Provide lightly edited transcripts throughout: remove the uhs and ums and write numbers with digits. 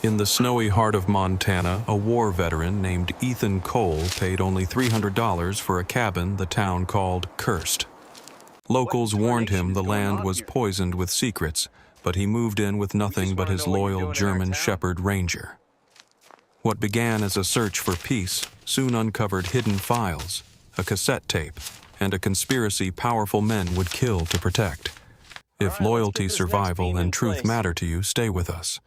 In the snowy heart of Montana, a war veteran named Ethan Cole paid only $300 for a cabin the town called Cursed. Locals warned him the land was poisoned with secrets, but he moved in with nothing but his loyal German Shepherd Ranger. What began as a search for peace soon uncovered hidden files, a cassette tape, and a conspiracy powerful men would kill to protect. If loyalty, survival, and truth matter to you, stay with us.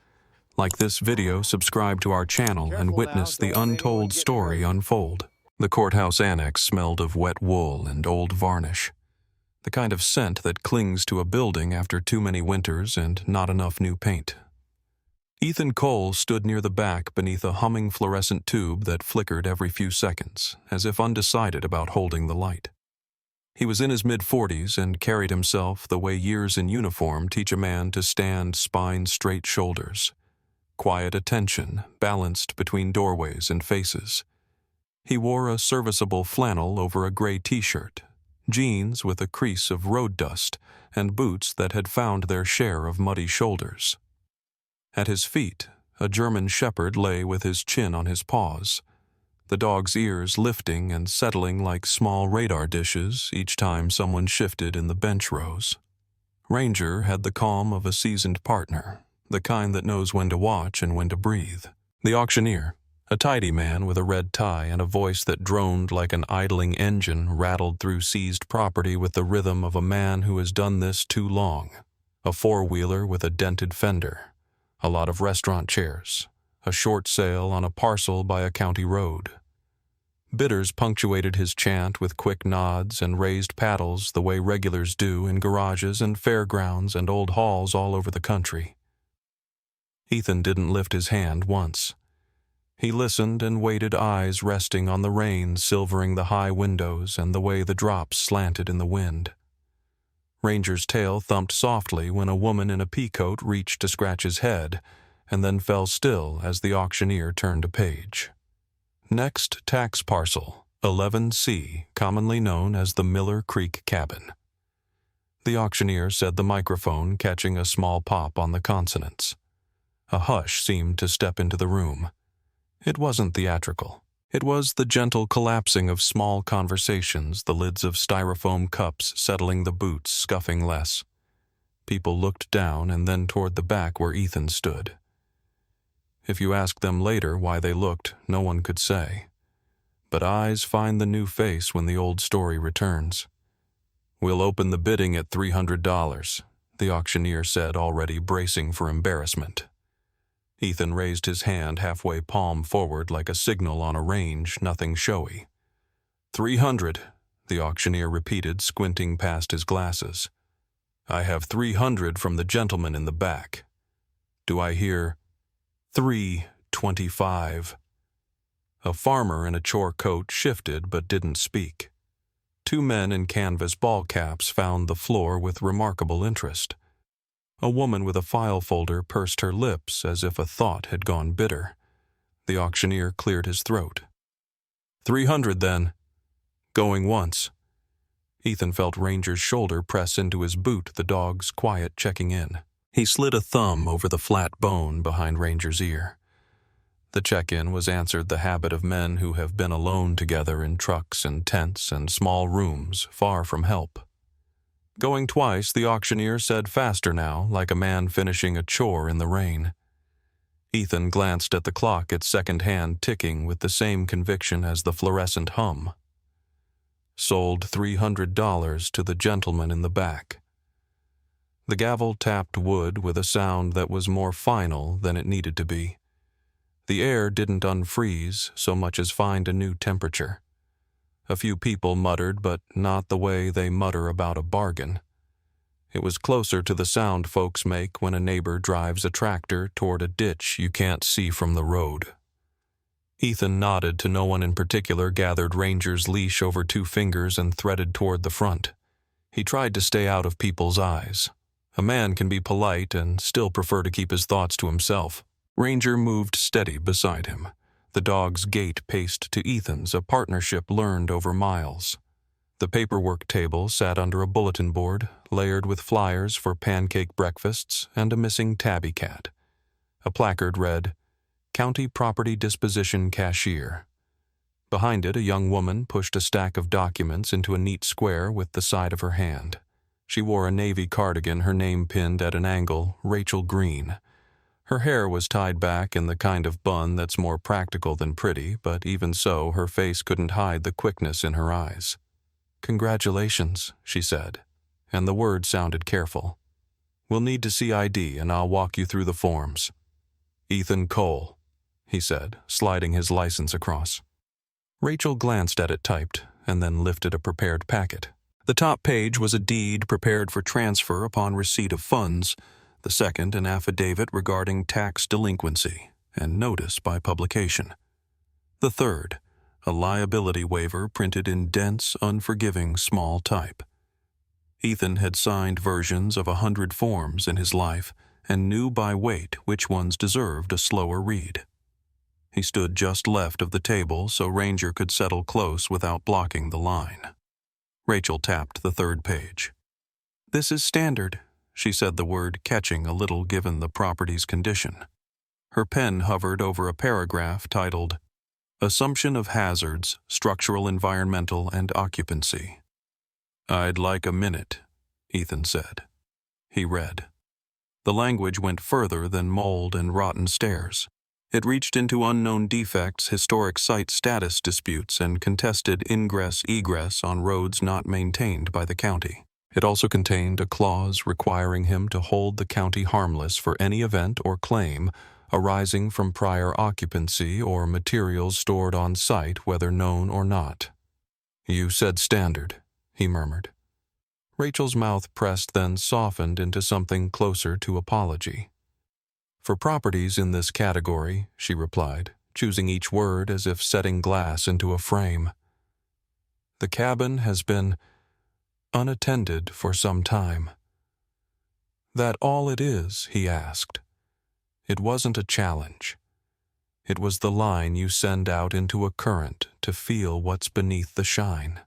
Like this video, subscribe to our channel and witness the untold story unfold. The courthouse annex smelled of wet wool and old varnish, the kind of scent that clings to a building after too many winters and not enough new paint. Ethan Cole stood near the back beneath a humming fluorescent tube that flickered every few seconds, as if undecided about holding the light. He was in his mid-40s and carried himself the way years in uniform teach a man to stand spine-straight shoulders. Quiet attention balanced between doorways and faces. He wore a serviceable flannel over a gray t-shirt, jeans with a crease of road dust, and boots that had found their share of muddy shoulders. At his feet, a German Shepherd lay with his chin on his paws, the dog's ears lifting and settling like small radar dishes each time someone shifted in the bench rows. Ranger had the calm of a seasoned partner, the kind that knows when to watch and when to breathe. The auctioneer, a tidy man with a red tie and a voice that droned like an idling engine, rattled through seized property with the rhythm of a man who has done this too long. A four-wheeler with a dented fender, a lot of restaurant chairs, a short sale on a parcel by a county road. Bidders punctuated his chant with quick nods and raised paddles the way regulars do in garages and fairgrounds and old halls all over the country. Ethan didn't lift his hand once. He listened and waited, eyes resting on the rain silvering the high windows and the way the drops slanted in the wind. Ranger's tail thumped softly when a woman in a peacoat reached to scratch his head, and then fell still as the auctioneer turned a page. Next tax parcel, 11C, commonly known as the Miller Creek Cabin. The auctioneer said, the microphone catching a small pop on the consonants. A hush seemed to step into the room. It wasn't theatrical. It was the gentle collapsing of small conversations, the lids of styrofoam cups settling, the boots scuffing less. People looked down and then toward the back where Ethan stood. If you asked them later why they looked, no one could say. But eyes find the new face when the old story returns. "We'll open the bidding at $300, the auctioneer said, already bracing for embarrassment. Ethan raised his hand halfway, palm forward like a signal on a range, nothing showy. 300, the auctioneer repeated, squinting past his glasses. I have 300 from the gentleman in the back. Do I hear 325? A farmer in a chore coat shifted but didn't speak. Two men in canvas ball caps found the floor with remarkable interest. A woman with a file folder pursed her lips as if a thought had gone bitter. The auctioneer cleared his throat. 300 then. Going once. Ethan felt Ranger's shoulder press into his boot, the dog's quiet checking in. He slid a thumb over the flat bone behind Ranger's ear. The check-in was answered, the habit of men who have been alone together in trucks and tents and small rooms, far from help. Going twice, the auctioneer said faster now, like a man finishing a chore in the rain. Ethan glanced at the clock, its second hand ticking with the same conviction as the fluorescent hum. Sold $300 to the gentleman in the back. The gavel tapped wood with a sound that was more final than it needed to be. The air didn't unfreeze so much as find a new temperature. A few people muttered, but not the way they mutter about a bargain. It was closer to the sound folks make when a neighbor drives a tractor toward a ditch you can't see from the road. Ethan nodded to no one in particular, gathered Ranger's leash over two fingers, and threaded toward the front. He tried to stay out of people's eyes. A man can be polite and still prefer to keep his thoughts to himself. Ranger moved steady beside him. The dog's gait paced to Ethan's, a partnership learned over miles. The paperwork table sat under a bulletin board, layered with flyers for pancake breakfasts and a missing tabby cat. A placard read, County Property Disposition Cashier. Behind it, a young woman pushed a stack of documents into a neat square with the side of her hand. She wore a navy cardigan, her name pinned at an angle, Rachel Green. Her hair was tied back in the kind of bun that's more practical than pretty, but even so, her face couldn't hide the quickness in her eyes. "Congratulations," she said, and the word sounded careful. "We'll need to see ID, and I'll walk you through the forms." "Ethan Cole," he said, sliding his license across. Rachel glanced at it typed, and then lifted a prepared packet. The top page was a deed prepared for transfer upon receipt of funds, the second an affidavit regarding tax delinquency and notice by publication. The third, a liability waiver printed in dense, unforgiving small type. Ethan had signed versions of 100 forms in his life and knew by weight which ones deserved a slower read. He stood just left of the table so Ranger could settle close without blocking the line. Rachel tapped the third page. "This is standard," she said, the word catching a little given the property's condition. Her pen hovered over a paragraph titled, "Assumption of Hazards, Structural, Environmental, and Occupancy." "I'd like a minute," Ethan said. He read. The language went further than mold and rotten stairs. It reached into unknown defects, historic site status disputes, and contested ingress-egress on roads not maintained by the county. It also contained a clause requiring him to hold the county harmless for any event or claim arising from prior occupancy or materials stored on site, whether known or not. "You said standard," he murmured. Rachel's mouth pressed, then softened into something closer to apology. "For properties in this category," she replied, choosing each word as if setting glass into a frame. "The cabin has been unattended for some time." "That all it is?" he asked. It wasn't a challenge. It was the line you send out into a current to feel what's beneath the shine.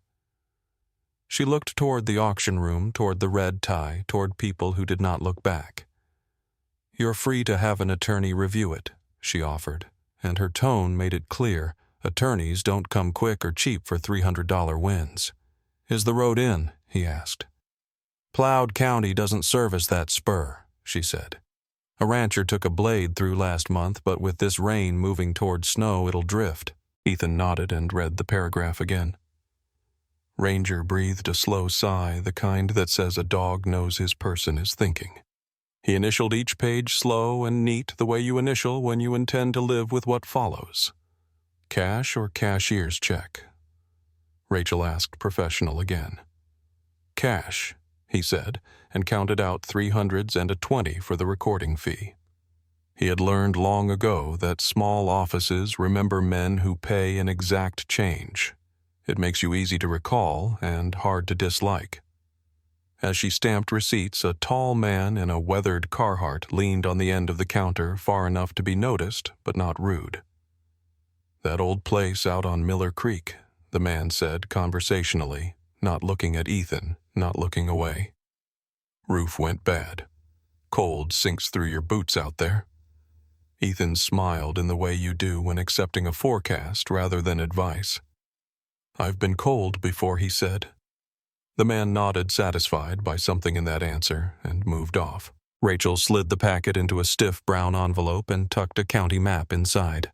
She looked toward the auction room, toward the red tie, toward people who did not look back. "You're free to have an attorney review it," she offered, and her tone made it clear attorneys don't come quick or cheap for $300 wins. "Is the road in?" he asked. "Plowed County doesn't service that spur," she said. "A rancher took a blade through last month, but with this rain moving toward snow, it'll drift." Ethan nodded and read the paragraph again. Ranger breathed a slow sigh, the kind that says a dog knows his person is thinking. He initialed each page slow and neat, the way you initial when you intend to live with what follows. "Cash or cashier's check?" Rachel asked, professional again. "Cash," he said, and counted out 300s and a 20 for the recording fee. He had learned long ago that small offices remember men who pay in exact change. It makes you easy to recall and hard to dislike. As she stamped receipts, a tall man in a weathered Carhartt leaned on the end of the counter far enough to be noticed, but not rude. "That old place out on Miller Creek," the man said conversationally, not looking at Ethan, not looking away. "Roof went bad. Cold sinks through your boots out there." Ethan smiled in the way you do when accepting a forecast rather than advice. "I've been cold before," he said. The man nodded, satisfied by something in that answer, and moved off. Rachel slid the packet into a stiff brown envelope and tucked a county map inside.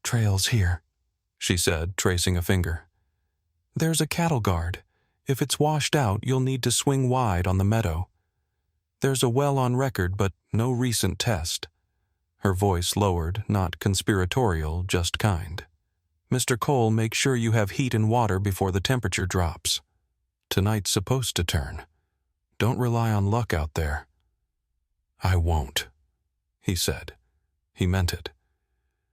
"Trail's here," she said, tracing a finger. "There's a cattle guard. If it's washed out, you'll need to swing wide on the meadow. There's a well on record, but no recent test." Her voice lowered, not conspiratorial, just kind. "Mr. Cole, make sure you have heat and water before the temperature drops. Tonight's supposed to turn. Don't rely on luck out there." "I won't," he said. He meant it.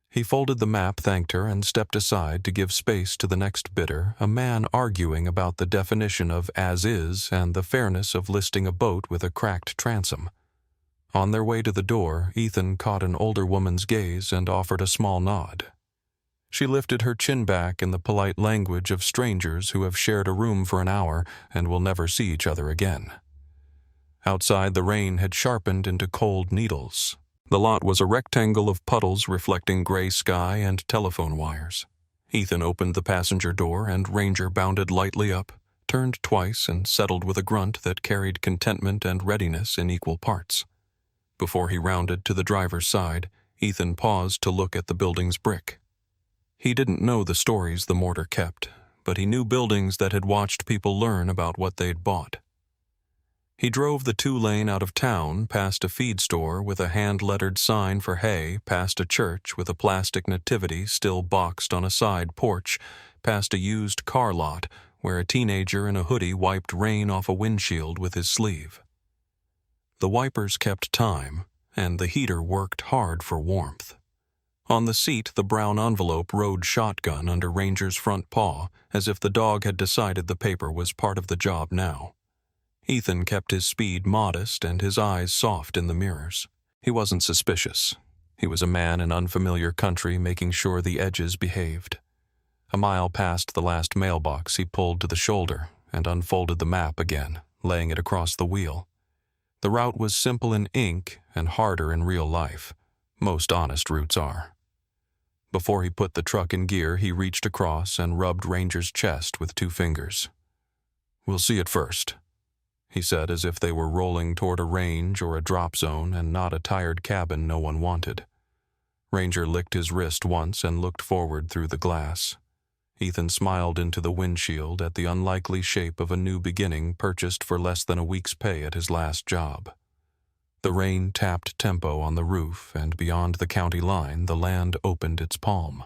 He folded the map, thanked her, and stepped aside to give space to the next bidder, a man arguing about the definition of as is and the fairness of listing a boat with a cracked transom. On their way to the door, Ethan caught an older woman's gaze and offered a small nod. She lifted her chin back in the polite language of strangers who have shared a room for an hour and will never see each other again. Outside, the rain had sharpened into cold needles. The lot was a rectangle of puddles reflecting gray sky and telephone wires. Ethan opened the passenger door and Ranger bounded lightly up, turned twice and settled with a grunt that carried contentment and readiness in equal parts. Before he rounded to the driver's side, Ethan paused to look at the building's brick. He didn't know the stories the mortar kept, but he knew buildings that had watched people learn about what they'd bought. He drove the 2-lane out of town, past a feed store with a hand-lettered sign for hay, past a church with a plastic nativity still boxed on a side porch, past a used car lot where a teenager in a hoodie wiped rain off a windshield with his sleeve. The wipers kept time, and the heater worked hard for warmth. On the seat, the brown envelope rode shotgun under Ranger's front paw, as if the dog had decided the paper was part of the job now. Ethan kept his speed modest and his eyes soft in the mirrors. He wasn't suspicious. He was a man in unfamiliar country making sure the edges behaved. A mile past the last mailbox, he pulled to the shoulder and unfolded the map again, laying it across the wheel. The route was simple in ink and harder in real life. Most honest routes are. Before he put the truck in gear, he reached across and rubbed Ranger's chest with 2 fingers. "We'll see it first," he said, as if they were rolling toward a range or a drop zone and not a tired cabin no one wanted. Ranger licked his wrist once and looked forward through the glass. Ethan smiled into the windshield at the unlikely shape of a new beginning purchased for less than a week's pay at his last job. The rain tapped tempo on the roof, and beyond the county line, the land opened its palm.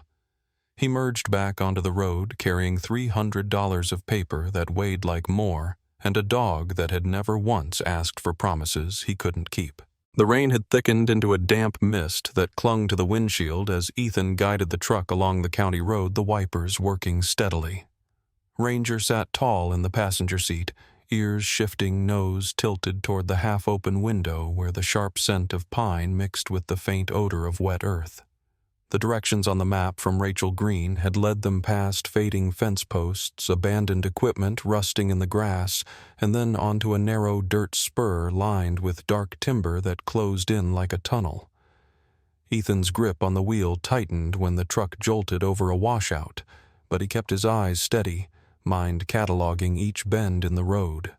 He merged back onto the road, carrying $300 of paper that weighed like more, and a dog that had never once asked for promises he couldn't keep. The rain had thickened into a damp mist that clung to the windshield as Ethan guided the truck along the county road, the wipers working steadily. Ranger sat tall in the passenger seat, ears shifting, nose tilted toward the half-open window where the sharp scent of pine mixed with the faint odor of wet earth. The directions on the map from Rachel Green had led them past fading fence posts, abandoned equipment rusting in the grass, and then onto a narrow dirt spur lined with dark timber that closed in like a tunnel. Ethan's grip on the wheel tightened when the truck jolted over a washout, but he kept his eyes steady, mind cataloging each bend in the road.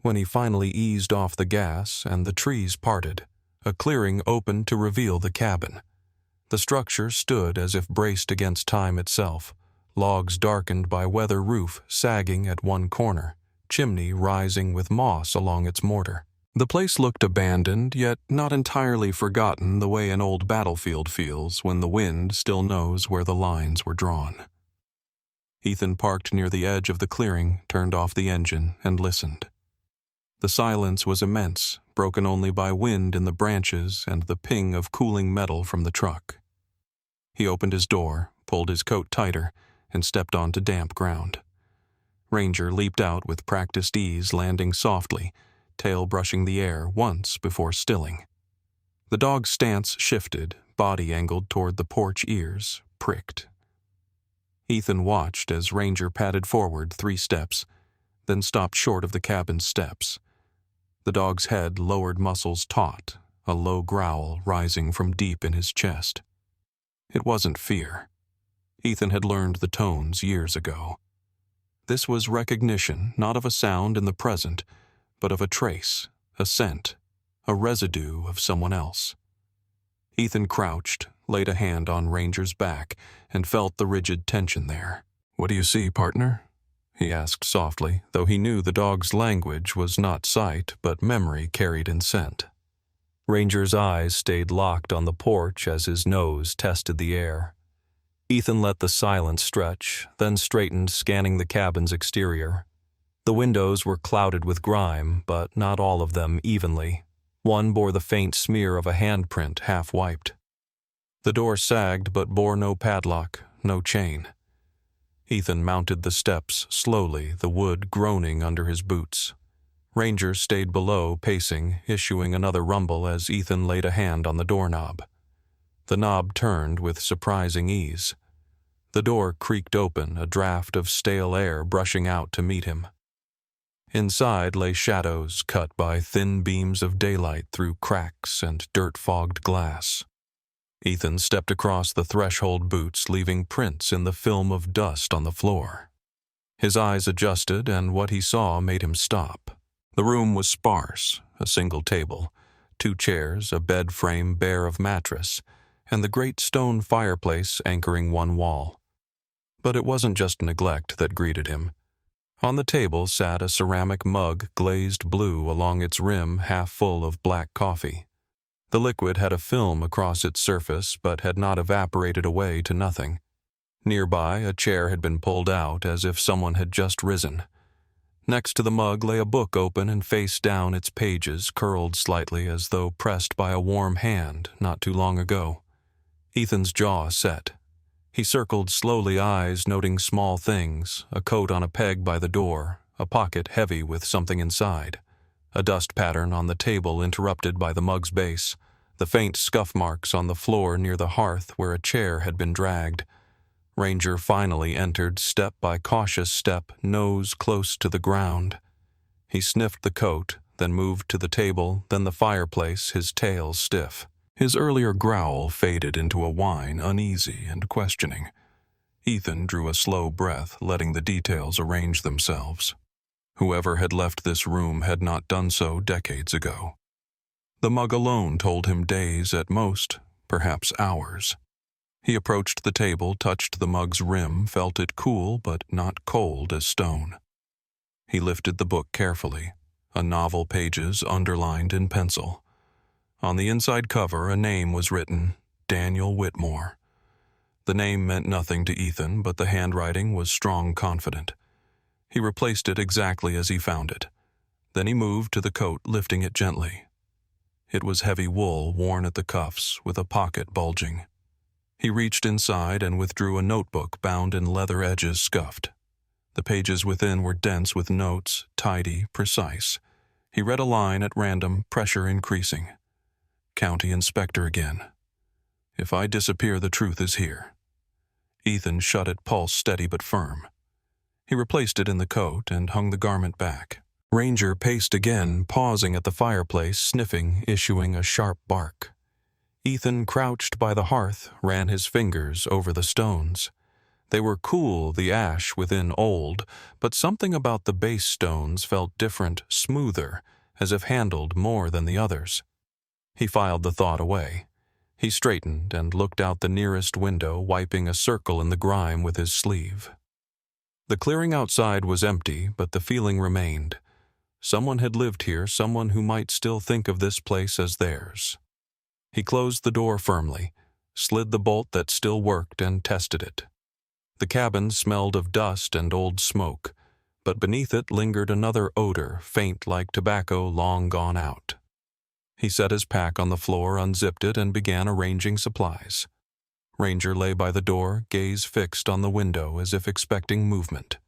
When he finally eased off the gas and the trees parted, a clearing opened to reveal the cabin. The structure stood as if braced against time itself, logs darkened by weather roof sagging at one corner, chimney rising with moss along its mortar. The place looked abandoned, yet not entirely forgotten the way an old battlefield feels when the wind still knows where the lines were drawn. Ethan parked near the edge of the clearing, turned off the engine, and listened. The silence was immense, broken only by wind in the branches and the ping of cooling metal from the truck. He opened his door, pulled his coat tighter, and stepped onto damp ground. Ranger leaped out with practiced ease, landing softly, tail brushing the air once before stilling. The dog's stance shifted, body angled toward the porch ears, pricked. Ethan watched as Ranger padded forward 3 steps, then stopped short of the cabin's steps. The dog's head lowered, muscles taut, a low growl rising from deep in his chest. It wasn't fear. Ethan had learned the tones years ago. This was recognition, not of a sound in the present, but of a trace, a scent, a residue of someone else. Ethan crouched, laid a hand on Ranger's back, and felt the rigid tension there. "What do you see, partner?" he asked softly, though he knew the dog's language was not sight, but memory carried in scent. Ranger's eyes stayed locked on the porch as his nose tested the air. Ethan let the silence stretch, then straightened, scanning the cabin's exterior. The windows were clouded with grime, but not all of them evenly. One bore the faint smear of a handprint half wiped. The door sagged but bore no padlock, no chain. Ethan mounted the steps slowly, the wood groaning under his boots. Ranger stayed below, pacing, issuing another rumble as Ethan laid a hand on the doorknob. The knob turned with surprising ease. The door creaked open, a draft of stale air brushing out to meet him. Inside lay shadows cut by thin beams of daylight through cracks and dirt-fogged glass. Ethan stepped across the threshold boots, leaving prints in the film of dust on the floor. His eyes adjusted, and what he saw made him stop. The room was sparse: a single table, 2 chairs, a bed frame bare of mattress, and the great stone fireplace anchoring one wall. But it wasn't just neglect that greeted him. On the table sat a ceramic mug glazed blue, along its rim half full of black coffee. The liquid had a film across its surface, but had not evaporated away to nothing. Nearby, a chair had been pulled out as if someone had just risen. Next to the mug lay a book open and face down, its pages curled slightly as though pressed by a warm hand not too long ago. Ethan's jaw set. He circled slowly, eyes noting small things: a coat on a peg by the door, a pocket heavy with something inside, a dust pattern on the table interrupted by the mug's base, the faint scuff marks on the floor near the hearth where a chair had been dragged. Ranger finally entered, step by cautious step, nose close to the ground. He sniffed the coat, then moved to the table, then the fireplace, his tail stiff. His earlier growl faded into a whine, uneasy and questioning. Ethan drew a slow breath, letting the details arrange themselves. Whoever had left this room had not done so decades ago. The mug alone told him days at most, perhaps hours. He approached the table, touched the mug's rim, felt it cool but not cold as stone. He lifted the book carefully, a novel, pages underlined in pencil. On the inside cover, a name was written: Daniel Whitmore. The name meant nothing to Ethan, but the handwriting was strong, confident. He replaced it exactly as he found it. Then he moved to the coat, lifting it gently. It was heavy wool, worn at the cuffs, with a pocket bulging. He reached inside and withdrew a notebook bound in leather, edges scuffed. The pages within were dense with notes, tidy, precise. He read a line at random, pressure increasing. County Inspector again. If I disappear, the truth is here. Ethan shut it, pulse steady but firm. He replaced it in the coat and hung the garment back. Ranger paced again, pausing at the fireplace, sniffing, issuing a sharp bark. Ethan, crouched by the hearth, ran his fingers over the stones. They were cool, the ash within old, but something about the base stones felt different, smoother, as if handled more than the others. He filed the thought away. He straightened and looked out the nearest window, wiping a circle in the grime with his sleeve. The clearing outside was empty, but the feeling remained. Someone had lived here, someone who might still think of this place as theirs. He closed the door firmly, slid the bolt that still worked, and tested it. The cabin smelled of dust and old smoke, but beneath it lingered another odor, faint like tobacco long gone out. He set his pack on the floor, unzipped it, and began arranging supplies. Ranger lay by the door, gaze fixed on the window as if expecting movement.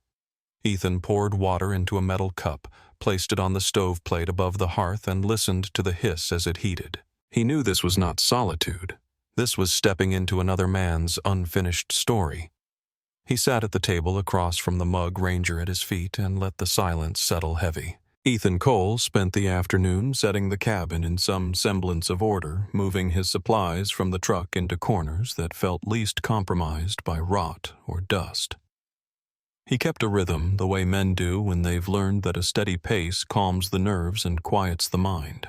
Ethan poured water into a metal cup, placed it on the stove plate above the hearth, and listened to the hiss as it heated. He knew this was not solitude. This was stepping into another man's unfinished story. He sat at the table across from the mug, Ranger at his feet, and let the silence settle heavy. Ethan Cole spent the afternoon setting the cabin in some semblance of order, moving his supplies from the truck into corners that felt least compromised by rot or dust. He kept a rhythm, the way men do when they've learned that a steady pace calms the nerves and quiets the mind.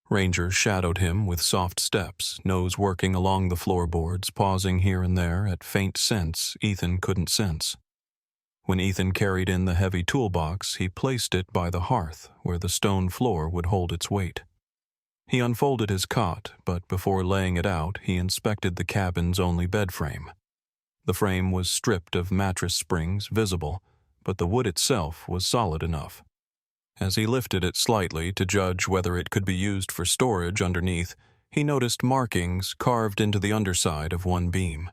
Ranger shadowed him with soft steps, nose working along the floorboards, pausing here and there at faint scents Ethan couldn't sense. When Ethan carried in the heavy toolbox, he placed it by the hearth, where the stone floor would hold its weight. He unfolded his cot, but before laying it out, he inspected the cabin's only bed frame. The frame was stripped of mattress springs, visible, but the wood itself was solid enough. As he lifted it slightly to judge whether it could be used for storage underneath, he noticed markings carved into the underside of one beam.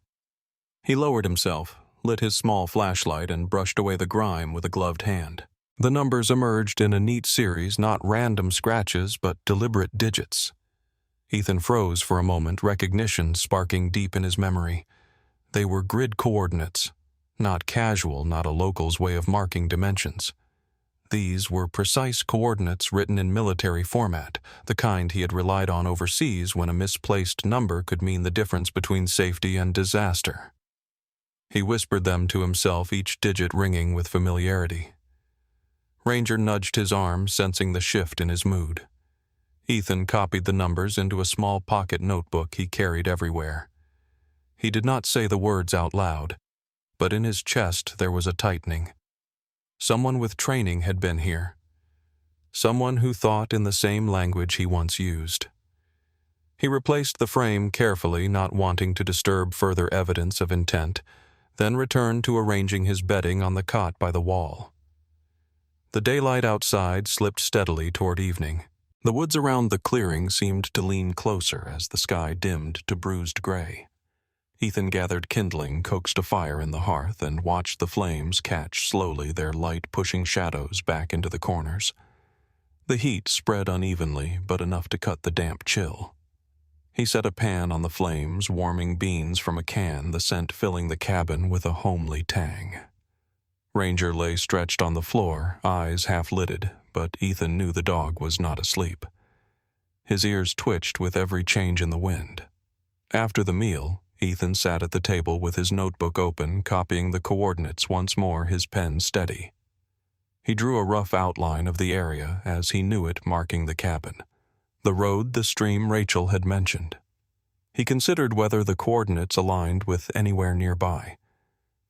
He lowered himself, lit his small flashlight, and brushed away the grime with a gloved hand. The numbers emerged in a neat series, not random scratches, but deliberate digits. Ethan froze for a moment, recognition sparking deep in his memory. They were grid coordinates, not casual, not a local's way of marking dimensions. These were precise coordinates written in military format, the kind he had relied on overseas when a misplaced number could mean the difference between safety and disaster. He whispered them to himself, each digit ringing with familiarity. Ranger nudged his arm, sensing the shift in his mood. Ethan copied the numbers into a small pocket notebook he carried everywhere. He did not say the words out loud, but in his chest there was a tightening. Someone with training had been here. Someone who thought in the same language he once used. He replaced the frame carefully, not wanting to disturb further evidence of intent, then returned to arranging his bedding on the cot by the wall. The daylight outside slipped steadily toward evening. The woods around the clearing seemed to lean closer as the sky dimmed to bruised gray. Ethan gathered kindling, coaxed a fire in the hearth, and watched the flames catch slowly, their light pushing shadows back into the corners. The heat spread unevenly, but enough to cut the damp chill. He set a pan on the flames, warming beans from a can, the scent filling the cabin with a homely tang. Ranger lay stretched on the floor, eyes half-lidded, but Ethan knew the dog was not asleep. His ears twitched with every change in the wind. After the meal, Ethan sat at the table with his notebook open, copying the coordinates once more, his pen steady. He drew a rough outline of the area as he knew it, marking the cabin. The road, the stream Rachel had mentioned. He considered whether the coordinates aligned with anywhere nearby.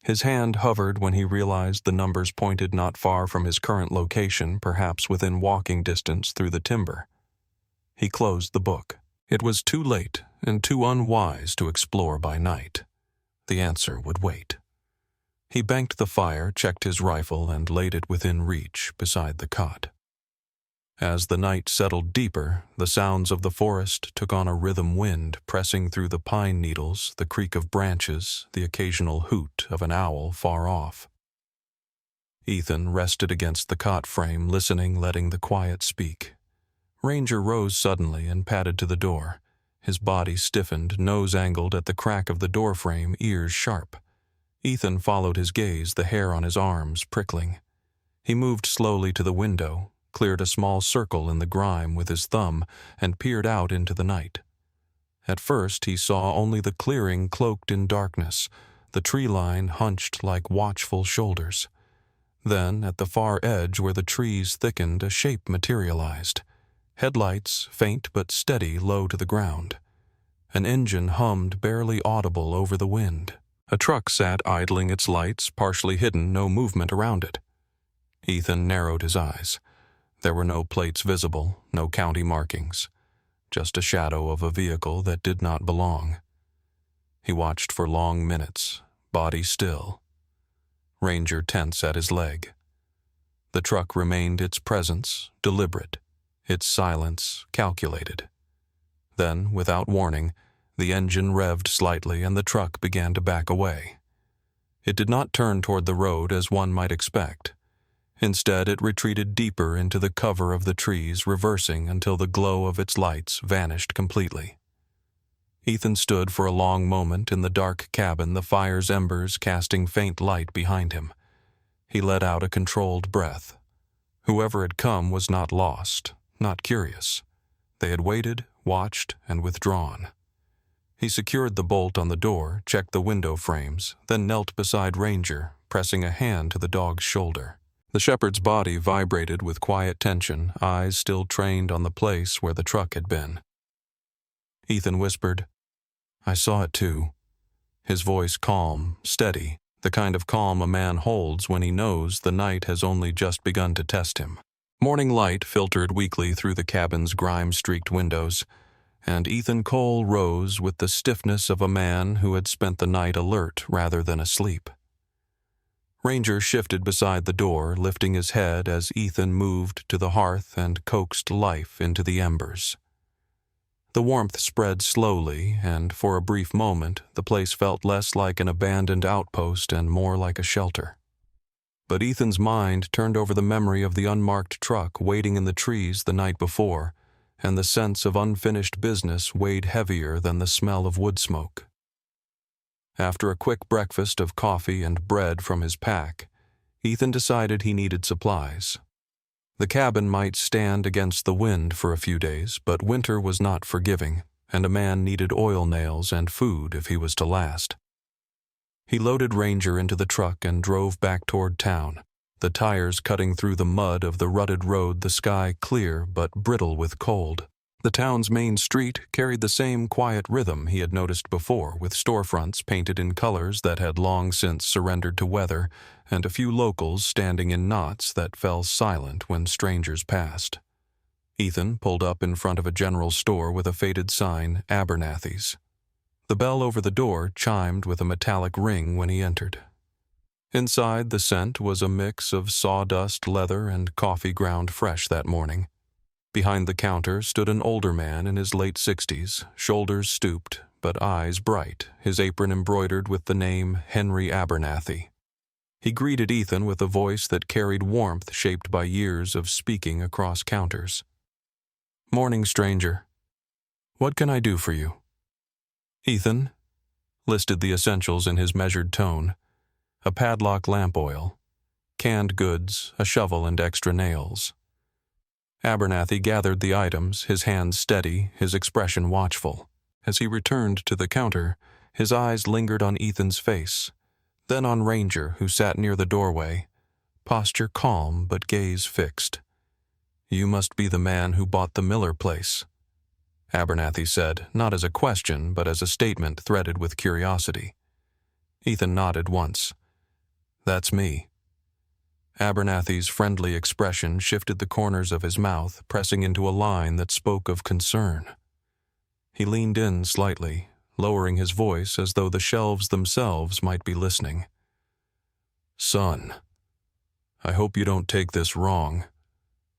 His hand hovered when he realized the numbers pointed not far from his current location, perhaps within walking distance through the timber. He closed the book. It was too late and too unwise to explore by night. The answer would wait. He banked the fire, checked his rifle, and laid it within reach beside the cot. As the night settled deeper, the sounds of the forest took on a rhythm wind, pressing through the pine needles, the creak of branches, the occasional hoot of an owl far off. Ethan rested against the cot frame, listening, letting the quiet speak. Ranger rose suddenly and padded to the door. His body stiffened, nose angled at the crack of the doorframe, ears sharp. Ethan followed his gaze, the hair on his arms prickling. He moved slowly to the window, cleared a small circle in the grime with his thumb, and peered out into the night. At first he saw only the clearing cloaked in darkness, the tree line hunched like watchful shoulders. Then, at the far edge where the trees thickened, a shape materialized. Headlights, faint but steady, low to the ground. An engine hummed, barely audible over the wind. A truck sat idling its lights, partially hidden, no movement around it. Ethan narrowed his eyes. There were no plates visible, no county markings. Just a shadow of a vehicle that did not belong. He watched for long minutes, body still. Ranger tense at his leg. The truck remained its presence, deliberate. Its silence calculated. Then, without warning, the engine revved slightly and the truck began to back away. It did not turn toward the road as one might expect. Instead, it retreated deeper into the cover of the trees, reversing until the glow of its lights vanished completely. Ethan stood for a long moment in the dark cabin, the fire's embers casting faint light behind him. He let out a controlled breath. Whoever had come was not lost, not curious. They had waited, watched, and withdrawn. He secured the bolt on the door, checked the window frames, then knelt beside Ranger, pressing a hand to the dog's shoulder. The shepherd's body vibrated with quiet tension, eyes still trained on the place where the truck had been. Ethan whispered, "I saw it too." His voice calm, steady, the kind of calm a man holds when he knows the night has only just begun to test him. Morning light filtered weakly through the cabin's grime-streaked windows, and Ethan Cole rose with the stiffness of a man who had spent the night alert rather than asleep. Ranger shifted beside the door, lifting his head as Ethan moved to the hearth and coaxed life into the embers. The warmth spread slowly, and for a brief moment the place felt less like an abandoned outpost and more like a shelter. But Ethan's mind turned over the memory of the unmarked truck waiting in the trees the night before, and the sense of unfinished business weighed heavier than the smell of wood smoke. After a quick breakfast of coffee and bread from his pack, Ethan decided he needed supplies. The cabin might stand against the wind for a few days, but winter was not forgiving, and a man needed oil nails and food if he was to last. He loaded Ranger into the truck and drove back toward town, the tires cutting through the mud of the rutted road, the sky clear but brittle with cold. The town's main street carried the same quiet rhythm he had noticed before, with storefronts painted in colors that had long since surrendered to weather, and a few locals standing in knots that fell silent when strangers passed. Ethan pulled up in front of a general store with a faded sign, Abernathy's. The bell over the door chimed with a metallic ring when he entered. Inside, the scent was a mix of sawdust, leather, and coffee ground fresh that morning. Behind the counter stood an older man in his late 60s, shoulders stooped, but eyes bright, his apron embroidered with the name Henry Abernathy. He greeted Ethan with a voice that carried warmth shaped by years of speaking across counters. "Morning, stranger. What can I do for you?" Ethan listed the essentials in his measured tone: a padlock lamp oil, canned goods, a shovel, and extra nails. Abernathy gathered the items, his hands steady, his expression watchful. As he returned to the counter, his eyes lingered on Ethan's face, then on Ranger, who sat near the doorway, posture calm but gaze fixed. "You must be the man who bought the Miller place," Abernathy said, not as a question but as a statement threaded with curiosity. Ethan nodded once. "That's me." Abernathy's friendly expression shifted the corners of his mouth, pressing into a line that spoke of concern. He leaned in slightly, lowering his voice as though the shelves themselves might be listening. "Son, I hope you don't take this wrong,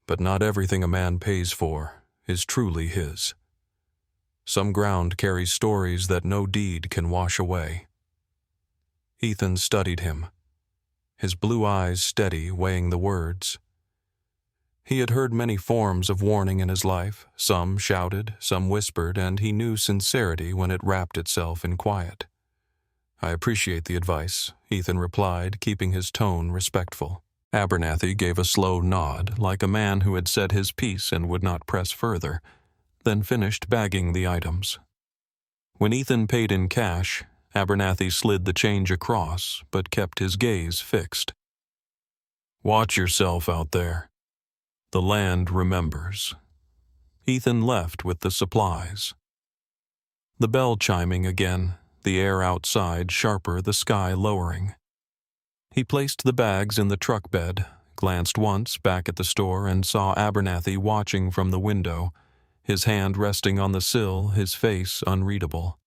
but not everything a man pays for is truly his. Some ground carries stories that no deed can wash away." Ethan studied him, his blue eyes steady, weighing the words. He had heard many forms of warning in his life, some shouted, some whispered, and he knew sincerity when it wrapped itself in quiet. "I appreciate the advice," Ethan replied, keeping his tone respectful. Abernathy gave a slow nod, like a man who had said his piece and would not press further, then finished bagging the items. When Ethan paid in cash, Abernathy slid the change across, but kept his gaze fixed. "Watch yourself out there. The land remembers." Ethan left with the supplies. The bell chiming again, the air outside sharper, the sky lowering. He placed the bags in the truck bed, glanced once back at the store, and saw Abernathy watching from the window, his hand resting on the sill, his face unreadable.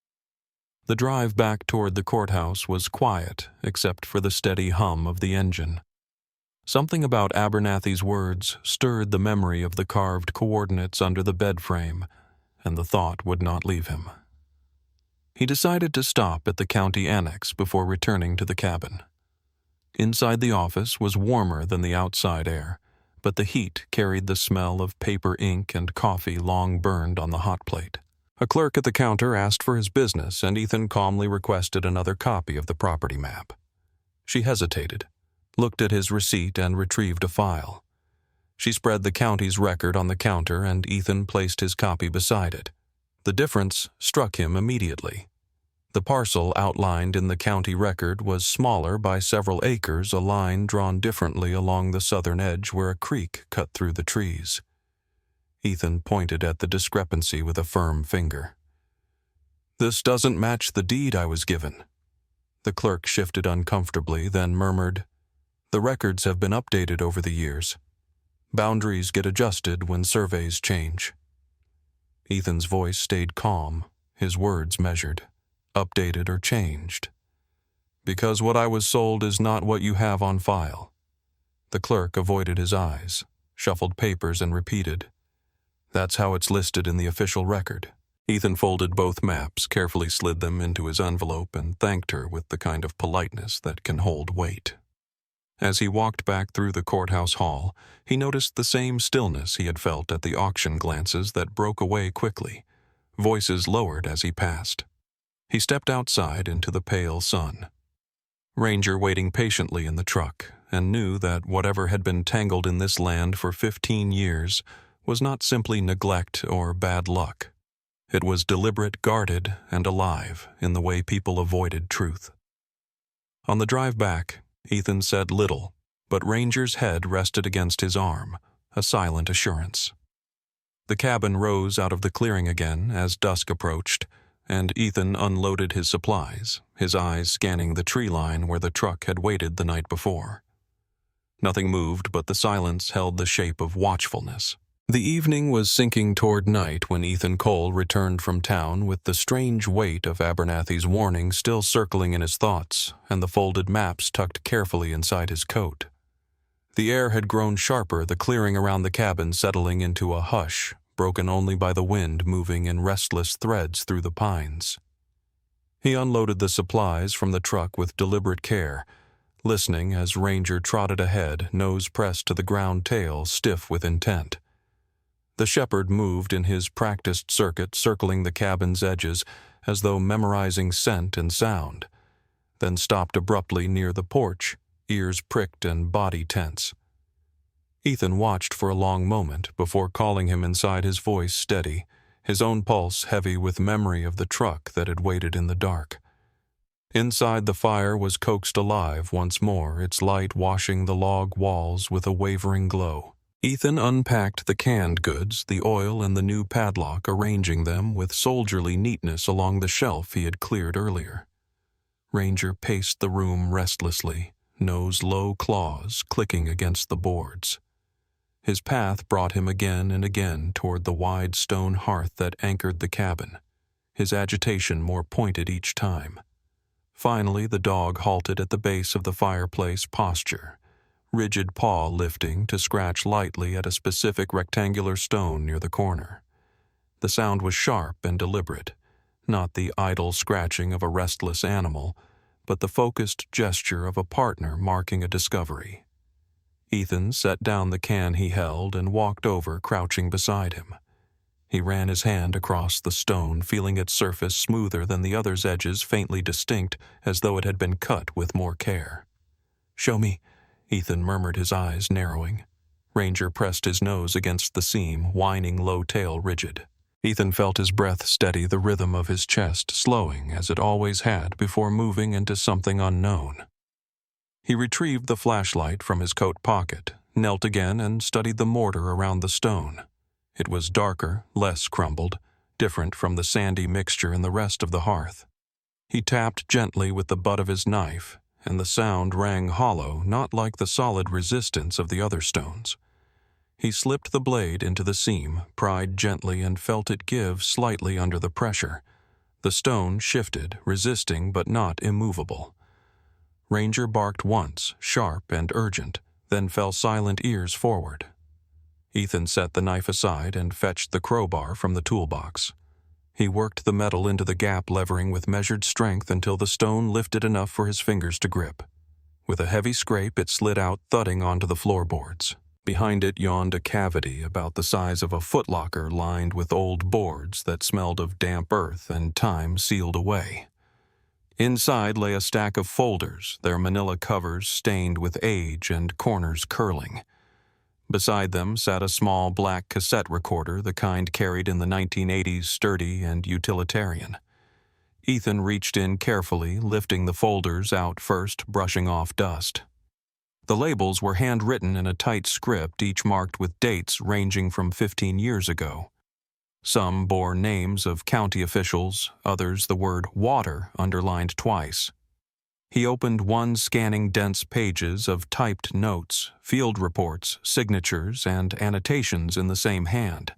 The drive back toward the courthouse was quiet, except for the steady hum of the engine. Something about Abernathy's words stirred the memory of the carved coordinates under the bed frame, and the thought would not leave him. He decided to stop at the county annex before returning to the cabin. Inside the office was warmer than the outside air, but the heat carried the smell of paper, ink, and coffee long burned on the hot plate. A clerk at the counter asked for his business, and Ethan calmly requested another copy of the property map. She hesitated, looked at his receipt, and retrieved a file. She spread the county's record on the counter, and Ethan placed his copy beside it. The difference struck him immediately. The parcel outlined in the county record was smaller by several acres, a line drawn differently along the southern edge where a creek cut through the trees. Ethan pointed at the discrepancy with a firm finger. "This doesn't match the deed I was given." The clerk shifted uncomfortably, then murmured, "The records have been updated over the years. Boundaries get adjusted when surveys change." Ethan's voice stayed calm, his words measured. "Updated or changed? Because what I was sold is not what you have on file." The clerk avoided his eyes, shuffled papers, and repeated, "That's how it's listed in the official record." Ethan folded both maps, carefully slid them into his envelope, and thanked her with the kind of politeness that can hold weight. As he walked back through the courthouse hall, he noticed the same stillness he had felt at the auction glances that broke away quickly, voices lowered as he passed. He stepped outside into the pale sun. Ranger waiting patiently in the truck, and knew that whatever had been tangled in this land for 15 years was not simply neglect or bad luck. It was deliberate, guarded, and alive in the way people avoided truth. On the drive back, Ethan said little, but Ranger's head rested against his arm, a silent assurance. The cabin rose out of the clearing again as dusk approached, and Ethan unloaded his supplies, his eyes scanning the tree line where the truck had waited the night before. Nothing moved, but the silence held the shape of watchfulness. The evening was sinking toward night when Ethan Cole returned from town with the strange weight of Abernathy's warning still circling in his thoughts and the folded maps tucked carefully inside his coat. The air had grown sharper, the clearing around the cabin settling into a hush, broken only by the wind moving in restless threads through the pines. He unloaded the supplies from the truck with deliberate care, listening as Ranger trotted ahead, nose pressed to the ground, tail stiff with intent. The shepherd moved in his practiced circuit, circling the cabin's edges as though memorizing scent and sound, then stopped abruptly near the porch, ears pricked and body tense. Ethan watched for a long moment before calling him inside, his voice steady, his own pulse heavy with memory of the truck that had waited in the dark. Inside, the fire was coaxed alive once more, its light washing the log walls with a wavering glow. Ethan unpacked the canned goods, the oil and the new padlock, arranging them with soldierly neatness along the shelf he had cleared earlier. Ranger paced the room restlessly, nose low, claws clicking against the boards. His path brought him again and again toward the wide stone hearth that anchored the cabin, his agitation more pointed each time. Finally, the dog halted at the base of the fireplace posture, rigid paw lifting to scratch lightly at a specific rectangular stone near the corner. The sound was sharp and deliberate, not the idle scratching of a restless animal, but the focused gesture of a partner marking a discovery. Ethan set down the can he held and walked over, crouching beside him. He ran his hand across the stone, feeling its surface smoother than the other's edges, faintly distinct, as though it had been cut with more care. "Show me," Ethan murmured, his eyes narrowing. Ranger pressed his nose against the seam, whining low tail rigid. Ethan felt his breath steady, the rhythm of his chest slowing as it always had before moving into something unknown. He retrieved the flashlight from his coat pocket, knelt again and studied the mortar around the stone. It was darker, less crumbled, different from the sandy mixture in the rest of the hearth. He tapped gently with the butt of his knife, and the sound rang hollow, not like the solid resistance of the other stones. He slipped the blade into the seam, pried gently, and felt it give slightly under the pressure. The stone shifted, resisting but not immovable. Ranger barked once, sharp and urgent, then fell silent, ears forward. Ethan set the knife aside and fetched the crowbar from the toolbox. He worked the metal into the gap levering with measured strength until the stone lifted enough for his fingers to grip. With a heavy scrape, it slid out, thudding onto the floorboards. Behind it yawned a cavity about the size of a footlocker lined with old boards that smelled of damp earth and time sealed away. Inside lay a stack of folders, their manila covers stained with age and corners curling. Beside them sat a small black cassette recorder, the kind carried in the 1980s, sturdy and utilitarian. Ethan reached in carefully, lifting the folders out first, brushing off dust. The labels were handwritten in a tight script, each marked with dates ranging from 15 years ago. Some bore names of county officials, others the word water underlined twice. He opened one, scanning dense pages of typed notes, field reports, signatures, and annotations in the same hand.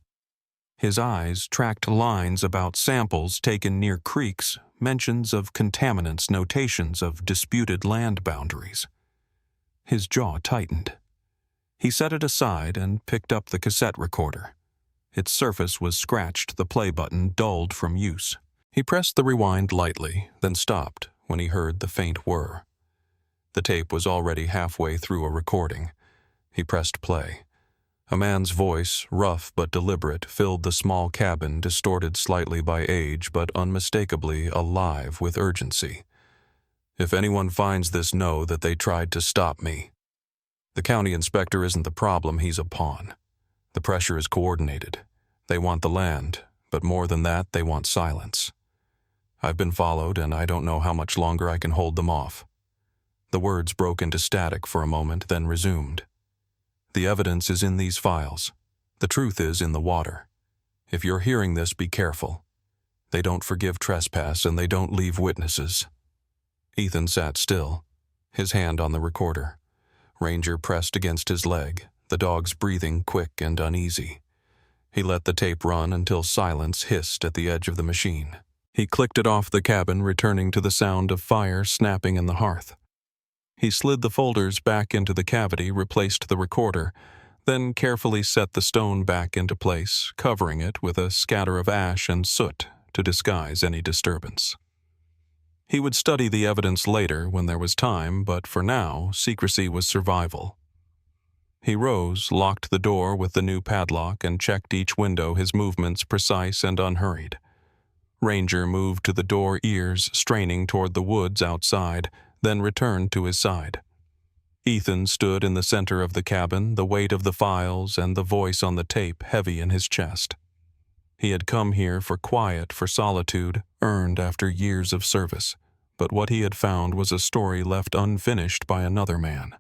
His eyes tracked lines about samples taken near creeks, mentions of contaminants, notations of disputed land boundaries. His jaw tightened. He set it aside and picked up the cassette recorder. Its surface was scratched, the play button dulled from use. He pressed the rewind lightly, then stopped when he heard the faint whir. The tape was already halfway through a recording. He pressed play. A man's voice, rough but deliberate, filled the small cabin, distorted slightly by age but unmistakably alive with urgency. "If anyone finds this, know that they tried to stop me." The county inspector isn't the problem, he's a pawn. The pressure is coordinated. They want the land, but more than that, they want silence. I've been followed, and I don't know how much longer I can hold them off." The words broke into static for a moment, then resumed. "The evidence is in these files. The truth is in the water. If you're hearing this, be careful. They don't forgive trespass, and they don't leave witnesses." Ethan sat still, his hand on the recorder. Ranger pressed against his leg, the dog's breathing quick and uneasy. He let the tape run until silence hissed at the edge of the machine. He clicked it off the cabin, returning to the sound of fire snapping in the hearth. He slid the folders back into the cavity, replaced the recorder, then carefully set the stone back into place, covering it with a scatter of ash and soot to disguise any disturbance. He would study the evidence later when there was time, but for now, secrecy was survival. He rose, locked the door with the new padlock, and checked each window, his movements precise and unhurried. Ranger moved to the door, ears straining toward the woods outside, then returned to his side. Ethan stood in the center of the cabin, the weight of the files and the voice on the tape heavy in his chest. He had come here for quiet, for solitude, earned after years of service, but what he had found was a story left unfinished by another man.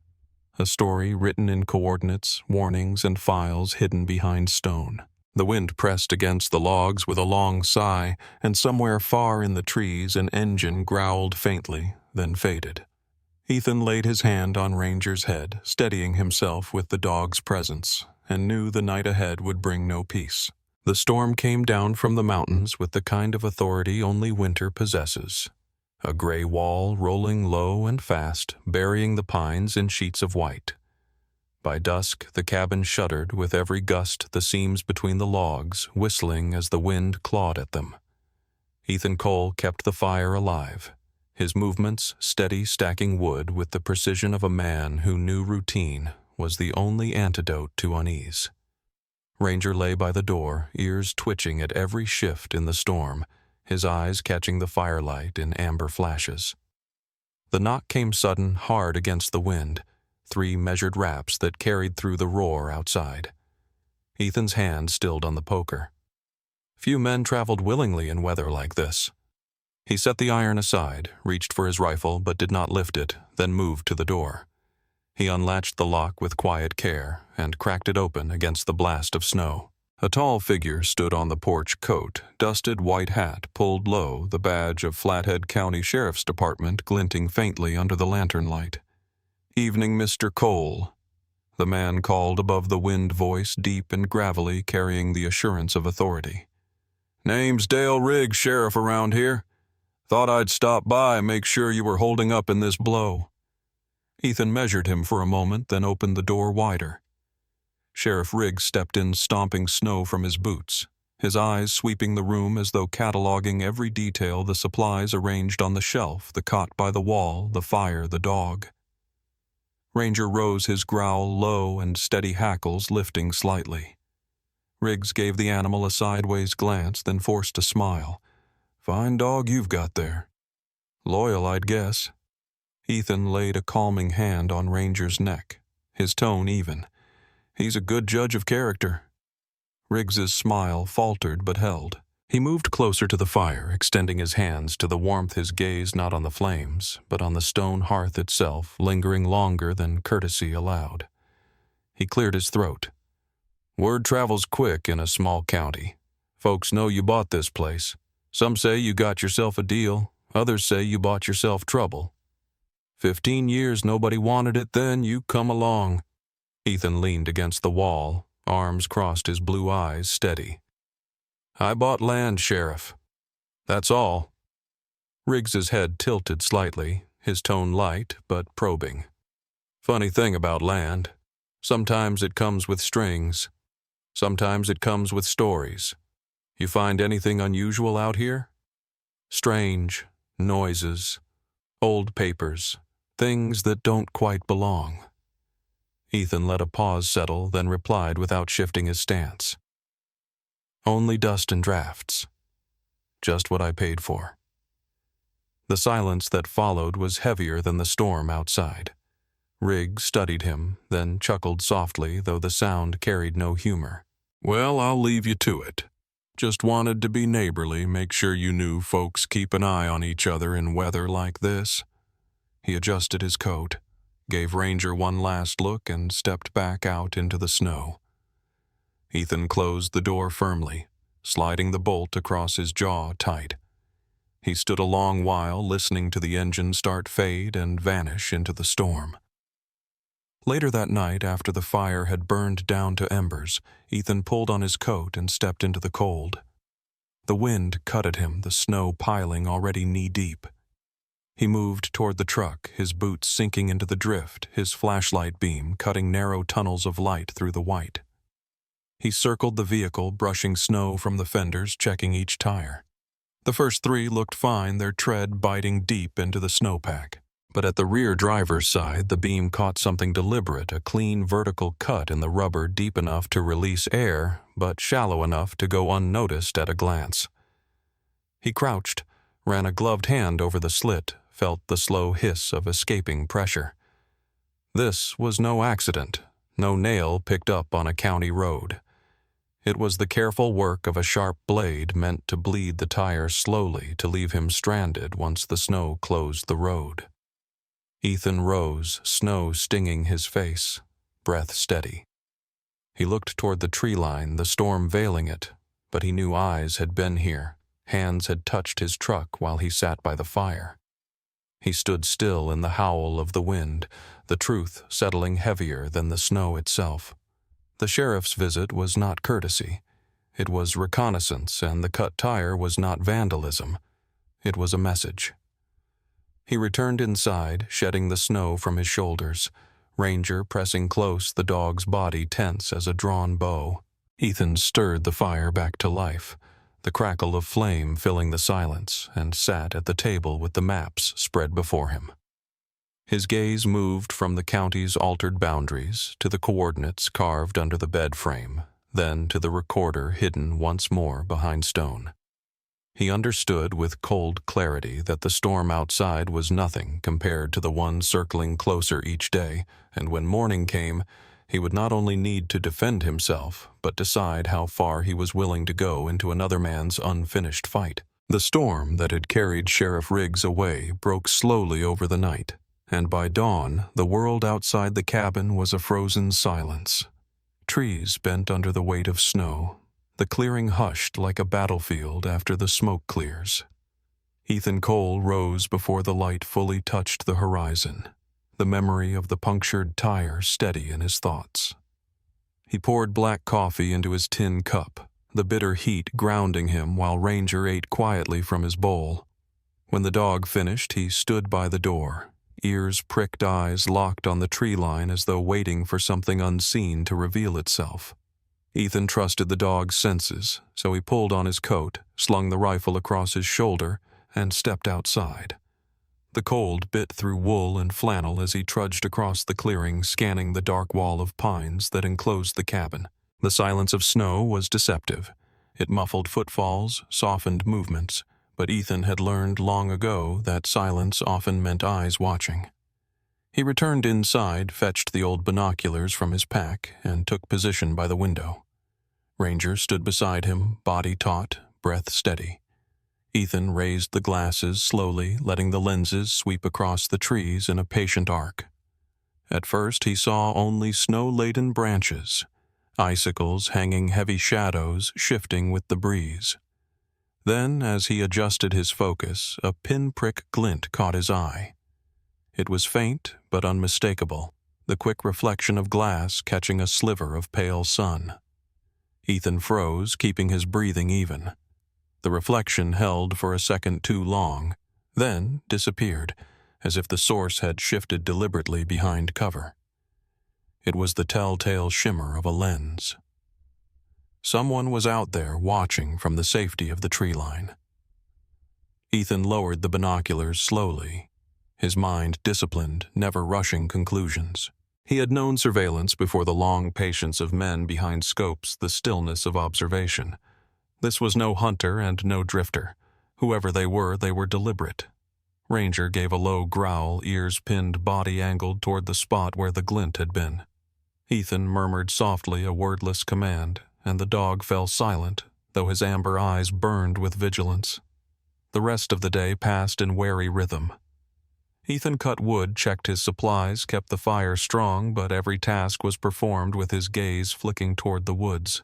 A story written in coordinates, warnings, and files hidden behind stone. The wind pressed against the logs with a long sigh, and somewhere far in the trees an engine growled faintly, then faded. Ethan laid his hand on Ranger's head, steadying himself with the dog's presence, and knew the night ahead would bring no peace. The storm came down from the mountains with the kind of authority only winter possesses. A gray wall rolling low and fast, burying the pines in sheets of white. By dusk, the cabin shuddered with every gust, the seams between the logs whistling as the wind clawed at them. Ethan Cole kept the fire alive, his movements steady, stacking wood with the precision of a man who knew routine was the only antidote to unease. Ranger lay by the door, ears twitching at every shift in the storm, his eyes catching the firelight in amber flashes. The knock came sudden, hard against the wind, 3 measured raps that carried through the roar outside. Ethan's hand stilled on the poker. Few men traveled willingly in weather like this. He set the iron aside, reached for his rifle but did not lift it, then moved to the door. He unlatched the lock with quiet care and cracked it open against the blast of snow. A tall figure stood on the porch, coat, dusted white hat pulled low, the badge of Flathead County Sheriff's Department glinting faintly under the lantern light. "Evening, Mr. Cole," the man called above the wind voice, deep and gravelly, carrying the assurance of authority. "Name's Dale Riggs, sheriff around here. Thought I'd stop by, make sure you were holding up in this blow." Ethan measured him for a moment, then opened the door wider. Sheriff Riggs stepped in, stomping snow from his boots, his eyes sweeping the room as though cataloging every detail, the supplies arranged on the shelf, the cot by the wall, the fire, the dog. Ranger rose, his growl low and steady hackles lifting slightly. Riggs gave the animal a sideways glance, then forced a smile. "Fine dog you've got there. Loyal, I'd guess." Ethan laid a calming hand on Ranger's neck, his tone even. "He's a good judge of character." Riggs's smile faltered but held. He moved closer to the fire, extending his hands to the warmth, his gaze not on the flames, but on the stone hearth itself, lingering longer than courtesy allowed. He cleared his throat. "Word travels quick in a small county. Folks know you bought this place. Some say you got yourself a deal, others say you bought yourself trouble. 15 years nobody wanted it, then you come along." Ethan leaned against the wall, arms crossed, his blue eyes steady. "I bought land, Sheriff. That's all." Riggs's head tilted slightly, his tone light but probing. "Funny thing about land. Sometimes it comes with strings. Sometimes it comes with stories. You find anything unusual out here? Strange, noises, old papers, things that don't quite belong." Ethan let a pause settle, then replied without shifting his stance. "Only dust and drafts. Just what I paid for." The silence that followed was heavier than the storm outside. Riggs studied him, then chuckled softly, though the sound carried no humor. "Well, I'll leave you to it. Just wanted to be neighborly, make sure you knew folks keep an eye on each other in weather like this." He adjusted his coat, gave Ranger one last look, and stepped back out into the snow. Ethan closed the door firmly, sliding the bolt across his jaw tight. He stood a long while listening to the engine start fade and vanish into the storm. Later that night, after the fire had burned down to embers, Ethan pulled on his coat and stepped into the cold. The wind cut at him, the snow piling already knee-deep. He moved toward the truck, his boots sinking into the drift, his flashlight beam cutting narrow tunnels of light through the white. He circled the vehicle, brushing snow from the fenders, checking each tire. The first three looked fine, their tread biting deep into the snowpack. But at the rear driver's side, the beam caught something deliberate, a clean vertical cut in the rubber deep enough to release air, but shallow enough to go unnoticed at a glance. He crouched, ran a gloved hand over the slit, felt the slow hiss of escaping pressure. This was no accident, no nail picked up on a county road. It was the careful work of a sharp blade meant to bleed the tire slowly to leave him stranded once the snow closed the road. Ethan rose, snow stinging his face, breath steady. He looked toward the tree line, the storm veiling it, but he knew eyes had been here, hands had touched his truck while he sat by the fire. He stood still in the howl of the wind, the truth settling heavier than the snow itself. The sheriff's visit was not courtesy. It was reconnaissance, and the cut tire was not vandalism. It was a message. He returned inside, shedding the snow from his shoulders, Ranger pressing close, the dog's body tense as a drawn bow. Ethan stirred the fire back to life, the crackle of flame filling the silence, and sat at the table with the maps spread before him. His gaze moved from the county's altered boundaries to the coordinates carved under the bed frame, then to the recorder hidden once more behind stone. He understood with cold clarity that the storm outside was nothing compared to the one circling closer each day, and when morning came, he would not only need to defend himself, but decide how far he was willing to go into another man's unfinished fight. The storm that had carried Sheriff Riggs away broke slowly over the night, and by dawn, the world outside the cabin was a frozen silence. Trees bent under the weight of snow, the clearing hushed like a battlefield after the smoke clears. Ethan Cole rose before the light fully touched the horizon, the memory of the punctured tire steady in his thoughts. He poured black coffee into his tin cup, the bitter heat grounding him while Ranger ate quietly from his bowl. When the dog finished, he stood by the door, ears pricked, eyes locked on the tree line as though waiting for something unseen to reveal itself. Ethan trusted the dog's senses, so he pulled on his coat, slung the rifle across his shoulder, and stepped outside. The cold bit through wool and flannel as he trudged across the clearing, scanning the dark wall of pines that enclosed the cabin. The silence of snow was deceptive. It muffled footfalls, softened movements, but Ethan had learned long ago that silence often meant eyes watching. He returned inside, fetched the old binoculars from his pack, and took position by the window. Ranger stood beside him, body taut, breath steady. Ethan raised the glasses slowly, letting the lenses sweep across the trees in a patient arc. At first he saw only snow-laden branches, icicles hanging heavy shadows shifting with the breeze. Then, as he adjusted his focus, a pinprick glint caught his eye. It was faint but unmistakable, the quick reflection of glass catching a sliver of pale sun. Ethan froze, keeping his breathing even. The reflection held for a second too long, then disappeared, as if the source had shifted deliberately behind cover. It was the telltale shimmer of a lens. Someone was out there watching from the safety of the tree line. Ethan lowered the binoculars slowly, his mind disciplined, never rushing conclusions. He had known surveillance before the long patience of men behind scopes, the stillness of observation. This was no hunter and no drifter. Whoever they were deliberate. Ranger gave a low growl, ears pinned, body angled toward the spot where the glint had been. Ethan murmured softly a wordless command, and the dog fell silent, though his amber eyes burned with vigilance. The rest of the day passed in wary rhythm. Ethan cut wood, checked his supplies, kept the fire strong, but every task was performed with his gaze flicking toward the woods.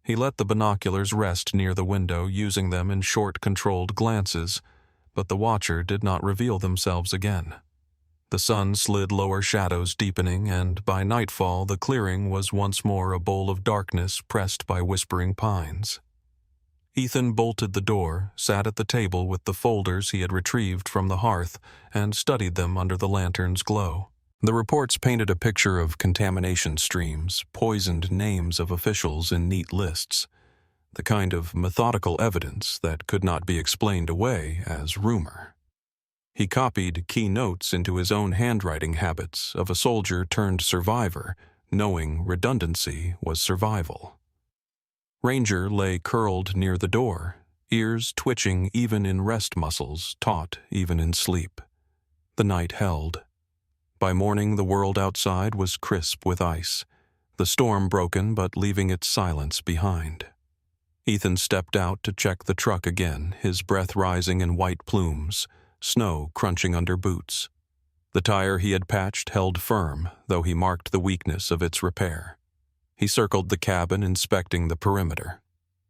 He let the binoculars rest near the window, using them in short, controlled glances, but the watcher did not reveal themselves again. The sun slid lower shadows deepening, and by nightfall the clearing was once more a bowl of darkness pressed by whispering pines. Ethan bolted the door, sat at the table with the folders he had retrieved from the hearth, and studied them under the lantern's glow. The reports painted a picture of contamination streams, poisoned names of officials in neat lists, the kind of methodical evidence that could not be explained away as rumor. He copied key notes into his own handwriting habits of a soldier turned survivor, knowing redundancy was survival. Ranger lay curled near the door, ears twitching even in rest muscles, taut even in sleep. The night held. By morning the world outside was crisp with ice, the storm broken but leaving its silence behind. Ethan stepped out to check the truck again, his breath rising in white plumes, snow crunching under boots. The tire he had patched held firm, though he marked the weakness of its repair. He circled the cabin, inspecting the perimeter.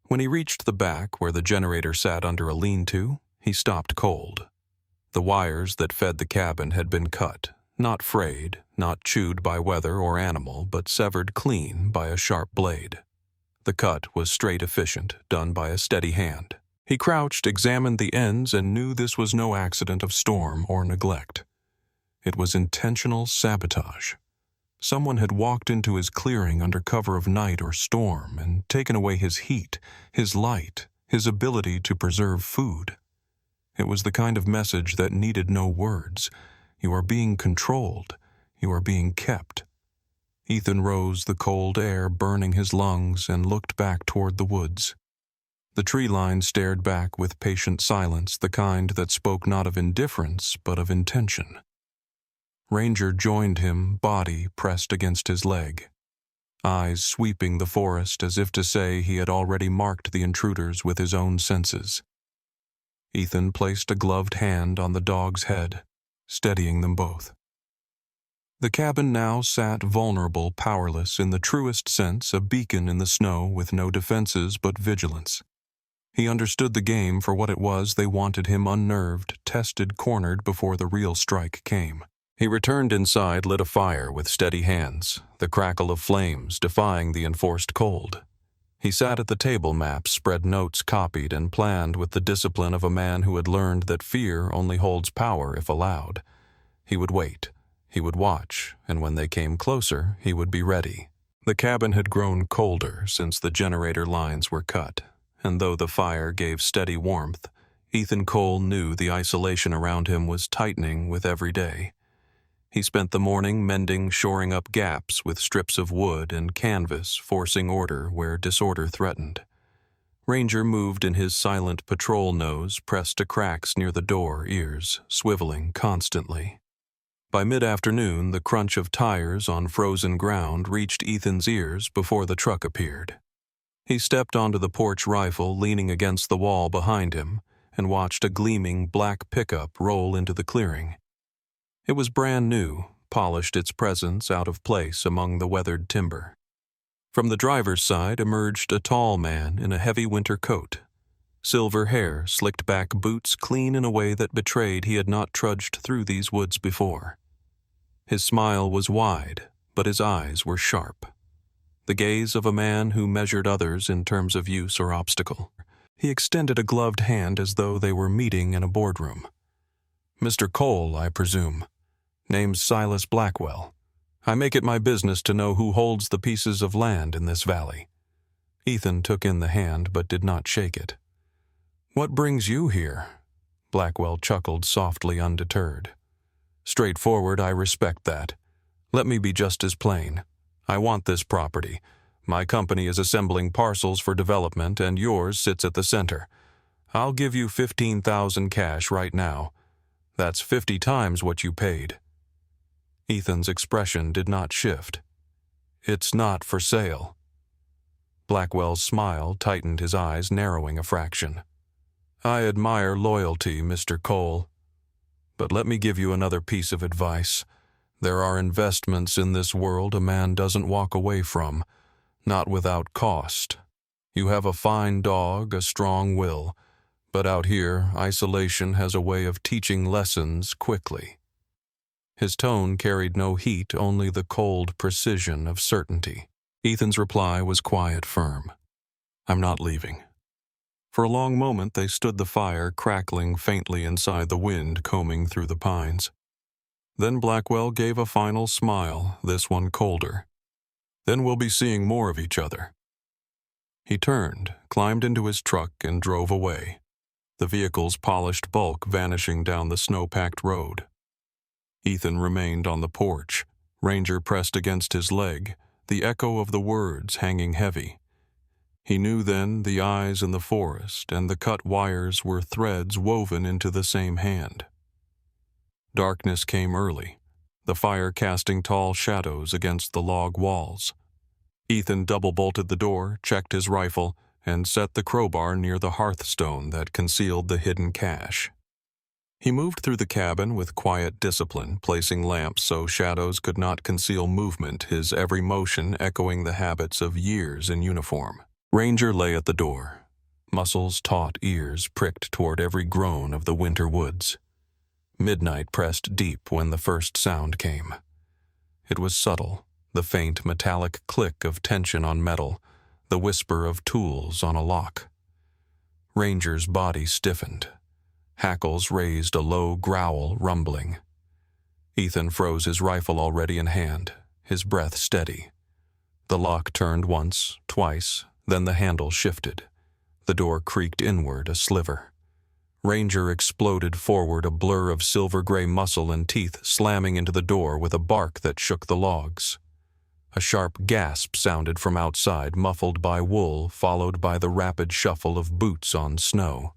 When he reached the back, where the generator sat under a lean-to, he stopped cold. The wires that fed the cabin had been cut, not frayed, not chewed by weather or animal, but severed clean by a sharp blade. The cut was straight efficient, done by a steady hand. He crouched, examined the ends, and knew this was no accident of storm or neglect. It was intentional sabotage. Someone had walked into his clearing under cover of night or storm and taken away his heat, his light, his ability to preserve food. It was the kind of message that needed no words. You are being controlled. You are being kept. Ethan rose, the cold air burning his lungs, and looked back toward the woods. The tree line stared back with patient silence, the kind that spoke not of indifference, but of intention. Ranger joined him, body pressed against his leg, eyes sweeping the forest as if to say he had already marked the intruders with his own senses. Ethan placed a gloved hand on the dog's head, steadying them both. The cabin now sat vulnerable, powerless, in the truest sense a beacon in the snow with no defenses but vigilance. He understood the game for what it was. They wanted him unnerved, tested, cornered before the real strike came. He returned inside, lit a fire with steady hands, the crackle of flames defying the enforced cold. He sat at the table maps, spread notes, copied, and planned with the discipline of a man who had learned that fear only holds power if allowed. He would wait. He would watch, and when they came closer, he would be ready. The cabin had grown colder since the generator lines were cut, and though the fire gave steady warmth, Ethan Cole knew the isolation around him was tightening with every day. He spent the morning mending, shoring up gaps with strips of wood and canvas, forcing order where disorder threatened. Ranger moved in his silent patrol nose, pressed to cracks near the door, ears swiveling constantly. By mid-afternoon, the crunch of tires on frozen ground reached Ethan's ears before the truck appeared. He stepped onto the porch rifle leaning against the wall behind him and watched a gleaming black pickup roll into the clearing. It was brand new, polished its presence out of place among the weathered timber. From the driver's side emerged a tall man in a heavy winter coat. Silver hair, slicked back boots clean in a way that betrayed he had not trudged through these woods before. His smile was wide, but his eyes were sharp. The gaze of a man who measured others in terms of use or obstacle. He extended a gloved hand as though they were meeting in a boardroom. "Mr. Cole, I presume. Name's Silas Blackwell. I make it my business to know who holds the pieces of land in this valley." Ethan took in the hand but did not shake it. "What brings you here?" Blackwell chuckled softly, undeterred. "Straightforward, I respect that. Let me be just as plain. I want this property. My company is assembling parcels for development, and yours sits at the center. I'll give you $15,000 cash right now. That's 50 times what you paid. Ethan's expression did not shift. It's not for sale. Blackwell's smile tightened, his eyes narrowing a fraction. I admire loyalty, Mr. Cole. But let me give you another piece of advice. There are investments in this world a man doesn't walk away from, not without cost. You have a fine dog, a strong will, but out here, isolation has a way of teaching lessons quickly. His tone carried no heat, only the cold precision of certainty. Ethan's reply was quiet, firm. I'm not leaving. For a long moment they stood, the fire crackling faintly inside, the wind combing through the pines. Then Blackwell gave a final smile, this one colder. Then we'll be seeing more of each other. He turned, climbed into his truck, and drove away, the vehicle's polished bulk vanishing down the snow-packed road. Ethan remained on the porch, Ranger pressed against his leg, the echo of the words hanging heavy. He knew then the eyes in the forest and the cut wires were threads woven into the same hand. Darkness came early, the fire casting tall shadows against the log walls. Ethan double-bolted the door, checked his rifle, and set the crowbar near the hearthstone that concealed the hidden cache. He moved through the cabin with quiet discipline, placing lamps so shadows could not conceal movement, his every motion echoing the habits of years in uniform. Ranger lay at the door, muscles taut, ears pricked toward every groan of the winter woods. Midnight pressed deep when the first sound came. It was subtle, the faint metallic click of tension on metal, the whisper of tools on a lock. Ranger's body stiffened. Hackles raised a low growl, rumbling. Ethan froze, his rifle already in hand, his breath steady. The lock turned once, twice, then the handle shifted. The door creaked inward, a sliver. Ranger exploded forward, a blur of silver-gray muscle and teeth slamming into the door with a bark that shook the logs. A sharp gasp sounded from outside, muffled by wool, followed by the rapid shuffle of boots on snow.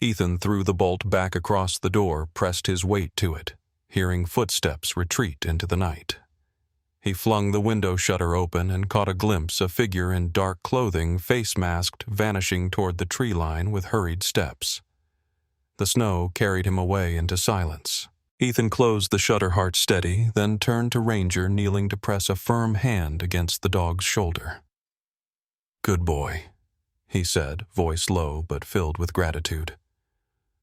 Ethan threw the bolt back across the door, pressed his weight to it, hearing footsteps retreat into the night. He flung the window shutter open and caught a glimpse, a figure in dark clothing, face-masked, vanishing toward the tree line with hurried steps. The snow carried him away into silence. Ethan closed the shutter, heart steady, then turned to Ranger, kneeling to press a firm hand against the dog's shoulder. "Good boy," he said, voice low but filled with gratitude.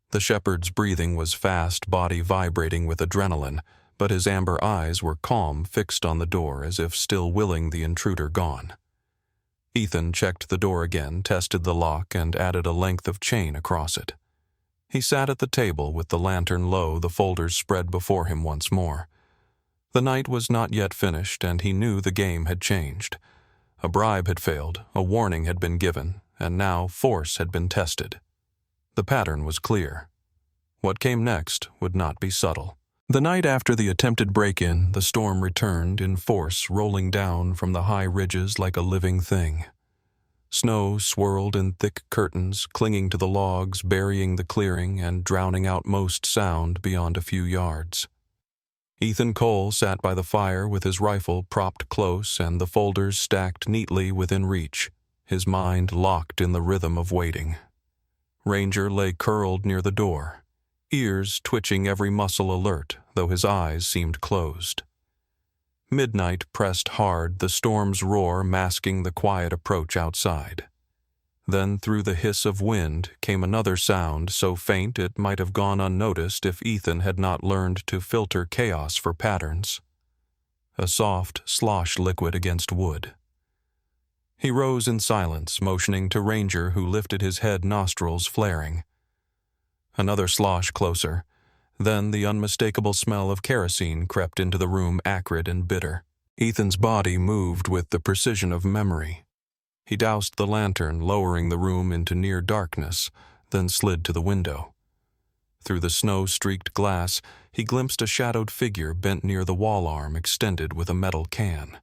The shepherd's breathing was fast, body vibrating with adrenaline, but his amber eyes were calm, fixed on the door as if still willing the intruder gone. Ethan checked the door again, tested the lock, and added a length of chain across it. He sat at the table with the lantern low, the folders spread before him once more. The night was not yet finished, and he knew the game had changed. A bribe had failed, a warning had been given, and now force had been tested. The pattern was clear. What came next would not be subtle. The night after the attempted break-in, the storm returned in force, rolling down from the high ridges like a living thing. Snow swirled in thick curtains, clinging to the logs, burying the clearing and drowning out most sound beyond a few yards. Ethan Cole sat by the fire with his rifle propped close and the folders stacked neatly within reach, his mind locked in the rhythm of waiting. Ranger lay curled near the door, ears twitching, every muscle alert, though his eyes seemed closed. Midnight pressed hard, the storm's roar masking the quiet approach outside. Then through the hiss of wind came another sound so faint it might have gone unnoticed if Ethan had not learned to filter chaos for patterns. A soft slosh liquid against wood. He rose in silence, motioning to Ranger, who lifted his head, nostrils flaring. Another slosh closer. Then the unmistakable smell of kerosene crept into the room, acrid and bitter. Ethan's body moved with the precision of memory. He doused the lantern, lowering the room into near darkness, then slid to the window. Through the snow-streaked glass, he glimpsed a shadowed figure bent near the wall arm, extended with a metal can.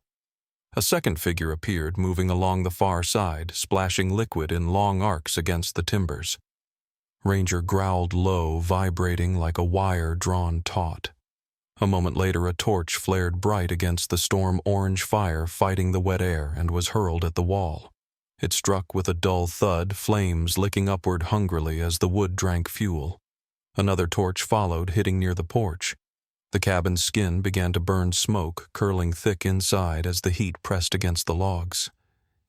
A second figure appeared, moving along the far side, splashing liquid in long arcs against the timbers. Ranger growled low, vibrating like a wire drawn taut. A moment later, a torch flared bright against the storm-orange fire fighting the wet air and was hurled at the wall. It struck with a dull thud, flames licking upward hungrily as the wood drank fuel. Another torch followed, hitting near the porch. The cabin's skin began to burn smoke, curling thick inside as the heat pressed against the logs.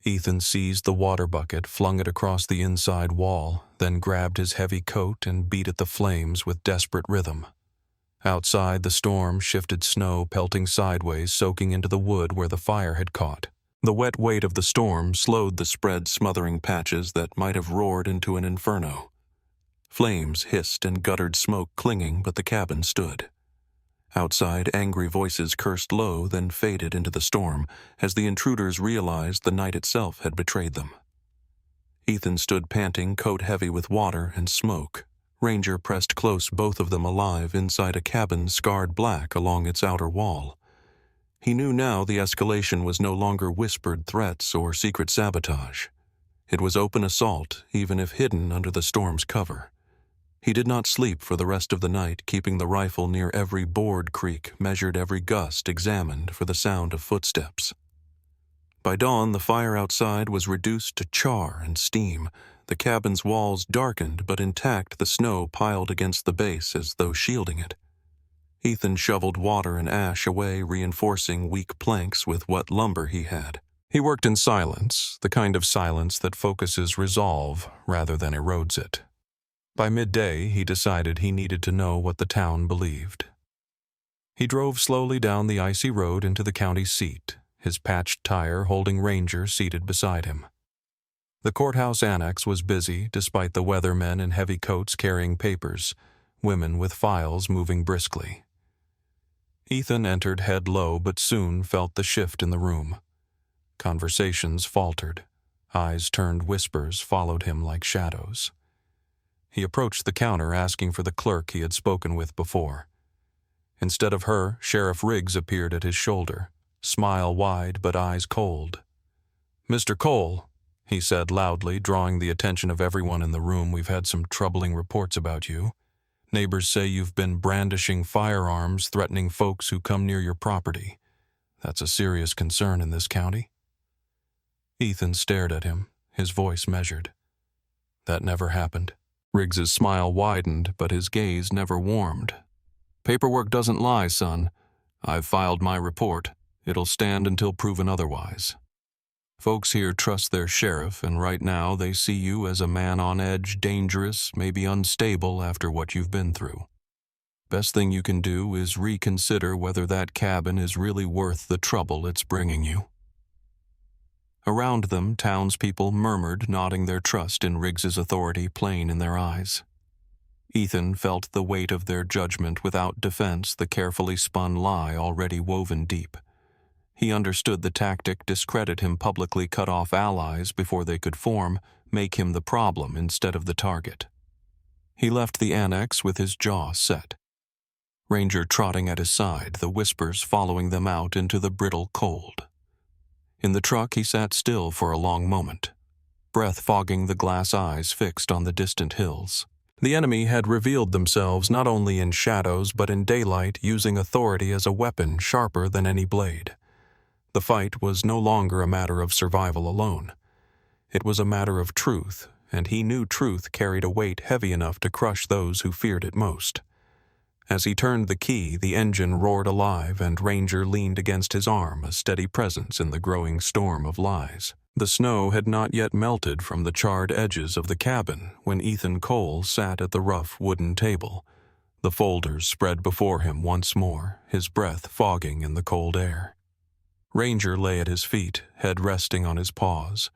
Ethan seized the water bucket, flung it across the inside wall, then grabbed his heavy coat and beat at the flames with desperate rhythm. Outside, the storm shifted snow pelting sideways, soaking into the wood where the fire had caught. The wet weight of the storm slowed the spread, smothering patches that might have roared into an inferno. Flames hissed and guttered smoke clinging, but the cabin stood. Outside, angry voices cursed low, then faded into the storm as the intruders realized the night itself had betrayed them. Ethan stood panting, coat heavy with water and smoke. Ranger pressed close, both of them alive inside a cabin scarred black along its outer wall. He knew now the escalation was no longer whispered threats or secret sabotage. It was open assault, even if hidden under the storm's cover. He did not sleep for the rest of the night, keeping the rifle near every board creak, measured every gust, examined for the sound of footsteps. By dawn, the fire outside was reduced to char and steam. The cabin's walls darkened, but intact, the snow piled against the base as though shielding it. Ethan shoveled water and ash away, reinforcing weak planks with what lumber he had. He worked in silence, the kind of silence that focuses resolve rather than erodes it. By midday, he decided he needed to know what the town believed. He drove slowly down the icy road into the county seat, his patched tire holding Ranger seated beside him. The courthouse annex was busy, despite the weathermen in heavy coats carrying papers, women with files moving briskly. Ethan entered head low, but soon felt the shift in the room. Conversations faltered. Eyes turned, whispers followed him like shadows. He approached the counter, asking for the clerk he had spoken with before. Instead of her, Sheriff Riggs appeared at his shoulder, smile wide but eyes cold. "Mr. Cole," he said loudly, drawing the attention of everyone in the room, "we've had some troubling reports about you. Neighbors say you've been brandishing firearms, threatening folks who come near your property. That's a serious concern in this county." Ethan stared at him, his voice measured. "That never happened." Riggs's smile widened, but his gaze never warmed. "Paperwork doesn't lie, son. I've filed my report. It'll stand until proven otherwise. Folks here trust their sheriff, and right now they see you as a man on edge, dangerous, maybe unstable after what you've been through. Best thing you can do is reconsider whether that cabin is really worth the trouble it's bringing you." Around them, townspeople murmured, nodding their trust in Riggs's authority plain in their eyes. Ethan felt the weight of their judgment without defense, the carefully spun lie already woven deep. He understood the tactic: discredit him publicly, cut off allies before they could form, make him the problem instead of the target. He left the annex with his jaw set. Ranger trotting at his side, the whispers following them out into the brittle cold. In the truck, he sat still for a long moment, breath fogging the glass eyes fixed on the distant hills. The enemy had revealed themselves not only in shadows but in daylight, using authority as a weapon sharper than any blade. The fight was no longer a matter of survival alone. It was a matter of truth, and he knew truth carried a weight heavy enough to crush those who feared it most. As he turned the key, the engine roared alive, and Ranger leaned against his arm, a steady presence in the growing storm of lies. The snow had not yet melted from the charred edges of the cabin when Ethan Cole sat at the rough wooden table, the folders spread before him once more, his breath fogging in the cold air. Ranger lay at his feet, head resting on his paws,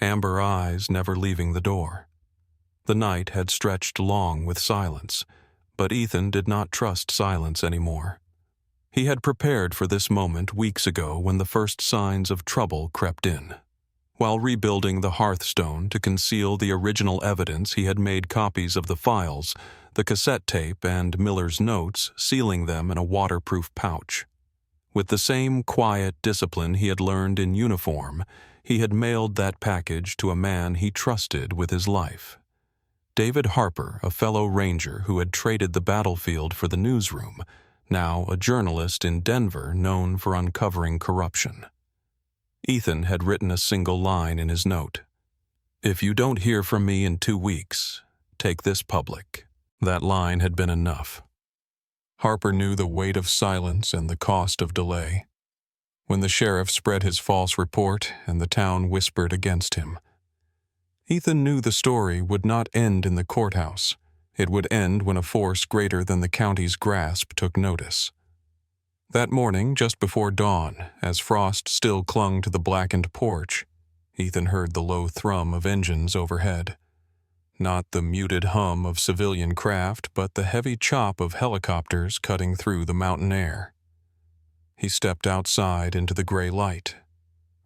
amber eyes never leaving the door. The night had stretched long with silence, but Ethan did not trust silence anymore. He had prepared for this moment weeks ago when the first signs of trouble crept in. While rebuilding the hearthstone to conceal the original evidence, he had made copies of the files, the cassette tape, and Miller's notes, sealing them in a waterproof pouch. With the same quiet discipline he had learned in uniform, he had mailed that package to a man he trusted with his life. David Harper, a fellow ranger who had traded the battlefield for the newsroom, now a journalist in Denver known for uncovering corruption. Ethan had written a single line in his note. "If you don't hear from me in 2 weeks, take this public." That line had been enough. Harper knew the weight of silence and the cost of delay. When the sheriff spread his false report and the town whispered against him, Ethan knew the story would not end in the courthouse. It would end when a force greater than the county's grasp took notice. That morning, just before dawn, as frost still clung to the blackened porch, Ethan heard the low thrum of engines overhead. Not the muted hum of civilian craft, but the heavy chop of helicopters cutting through the mountain air. He stepped outside into the gray light.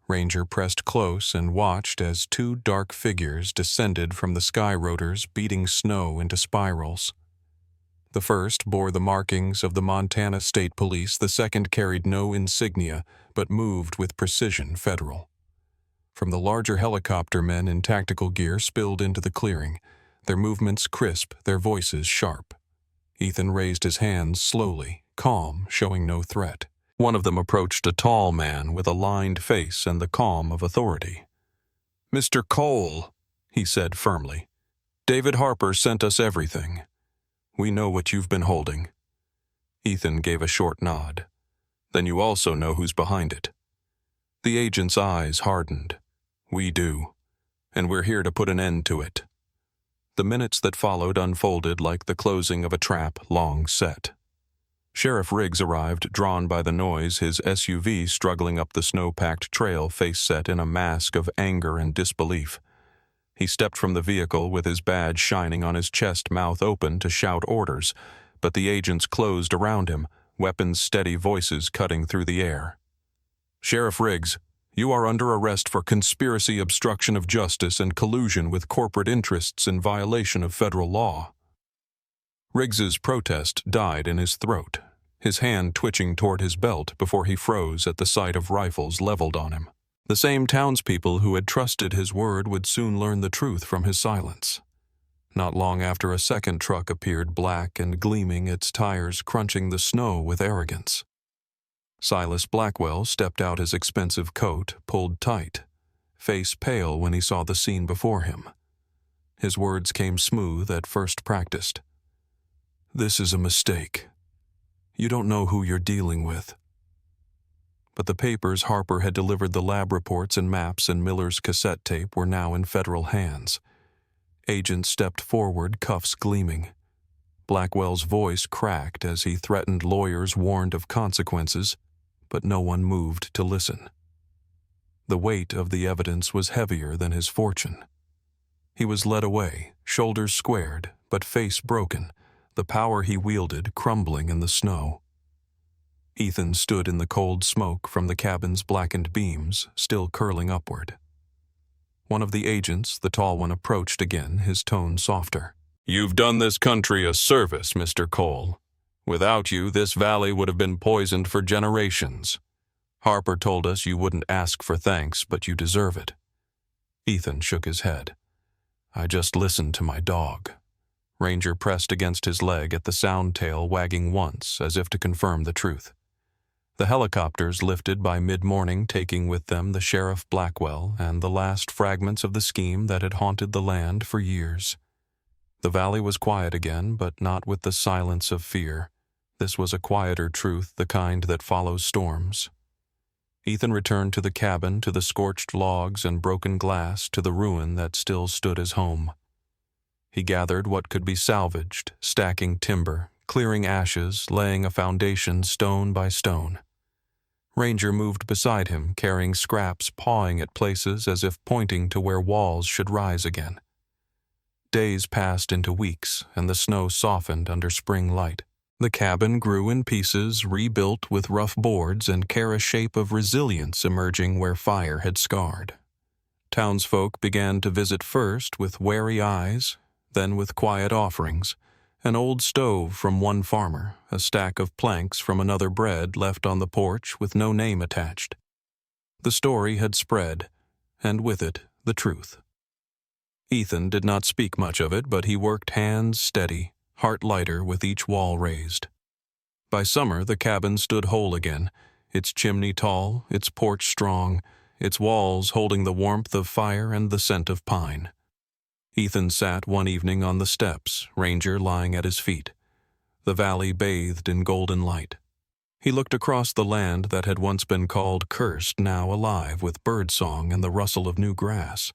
Ranger pressed close and watched as 2 dark figures descended from the sky rotors, beating snow into spirals. The first bore the markings of the Montana State Police, the second carried no insignia, but moved with precision federal. From the larger helicopter, men in tactical gear spilled into the clearing, their movements crisp, their voices sharp. Ethan raised his hands slowly, calm, showing no threat. One of them approached a tall man with a lined face and the calm of authority. "Mr. Cole," he said firmly, "David Harper sent us everything. We know what you've been holding." Ethan gave a short nod. "Then you also know who's behind it." The agent's eyes hardened. "We do, and we're here to put an end to it." The minutes that followed unfolded like the closing of a trap long set. Sheriff Riggs arrived, drawn by the noise, his SUV struggling up the snow-packed trail, face set in a mask of anger and disbelief. He stepped from the vehicle with his badge shining on his chest, mouth open to shout orders, but the agents closed around him, weapons steady, voices cutting through the air. "Sheriff Riggs, you are under arrest for conspiracy, obstruction of justice, and collusion with corporate interests in violation of federal law." Riggs's protest died in his throat, his hand twitching toward his belt before he froze at the sight of rifles leveled on him. The same townspeople who had trusted his word would soon learn the truth from his silence. Not long after, a second truck appeared, black and gleaming, its tires crunching the snow with arrogance. Silas Blackwell stepped out, his expensive coat pulled tight, face pale when he saw the scene before him. His words came smooth at first practiced. "This is a mistake. You don't know who you're dealing with." But the papers Harper had delivered, the lab reports and maps and Miller's cassette tape, were now in federal hands. Agents stepped forward, cuffs gleaming. Blackwell's voice cracked as he threatened, lawyers warned of consequences, but no one moved to listen. The weight of the evidence was heavier than his fortune. He was led away, shoulders squared, but face broken, the power he wielded crumbling in the snow. Ethan stood in the cold smoke from the cabin's blackened beams, still curling upward. One of the agents, the tall one, approached again, his tone softer. "You've done this country a service, Mr. Cole. Without you, this valley would have been poisoned for generations. Harper told us you wouldn't ask for thanks, but you deserve it." Ethan shook his head. "I just listened to my dog." Ranger pressed against his leg at the sound tail, wagging once, as if to confirm the truth. The helicopters lifted by mid-morning, taking with them the Sheriff Blackwell and the last fragments of the scheme that had haunted the land for years. The valley was quiet again, but not with the silence of fear. This was a quieter truth, the kind that follows storms. Ethan returned to the cabin, to the scorched logs and broken glass, to the ruin that still stood as home. He gathered what could be salvaged, stacking timber, clearing ashes, laying a foundation stone by stone. Ranger moved beside him, carrying scraps, pawing at places as if pointing to where walls should rise again. Days passed into weeks, and the snow softened under spring light. The cabin grew in pieces, rebuilt with rough boards, and care a shape of resilience emerging where fire had scarred. Townsfolk began to visit first with wary eyes, then with quiet offerings. An old stove from one farmer, a stack of planks from another, bread left on the porch with no name attached. The story had spread, and with it the truth. Ethan did not speak much of it, but he worked hands steady, heart lighter with each wall raised. By summer, the cabin stood whole again, its chimney tall, its porch strong, its walls holding the warmth of fire and the scent of pine. Ethan sat one evening on the steps, Ranger lying at his feet. The valley bathed in golden light. He looked across the land that had once been called cursed, now alive with birdsong and the rustle of new grass.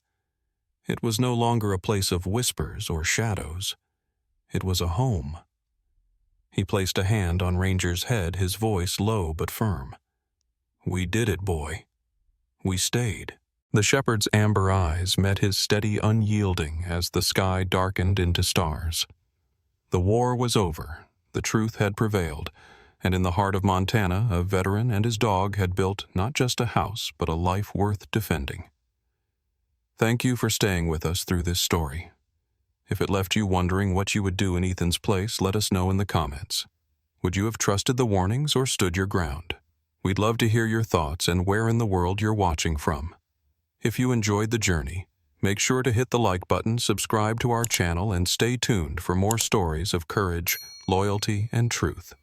It was no longer a place of whispers or shadows. It was a home. He placed a hand on Ranger's head, his voice low but firm. "We did it, boy. We stayed." The shepherd's amber eyes met his steady unyielding as the sky darkened into stars. The war was over, the truth had prevailed, and in the heart of Montana, a veteran and his dog had built not just a house, but a life worth defending. Thank you for staying with us through this story. If it left you wondering what you would do in Ethan's place, let us know in the comments. Would you have trusted the warnings or stood your ground? We'd love to hear your thoughts and where in the world you're watching from. If you enjoyed the journey, make sure to hit the like button, subscribe to our channel, and stay tuned for more stories of courage, loyalty, and truth.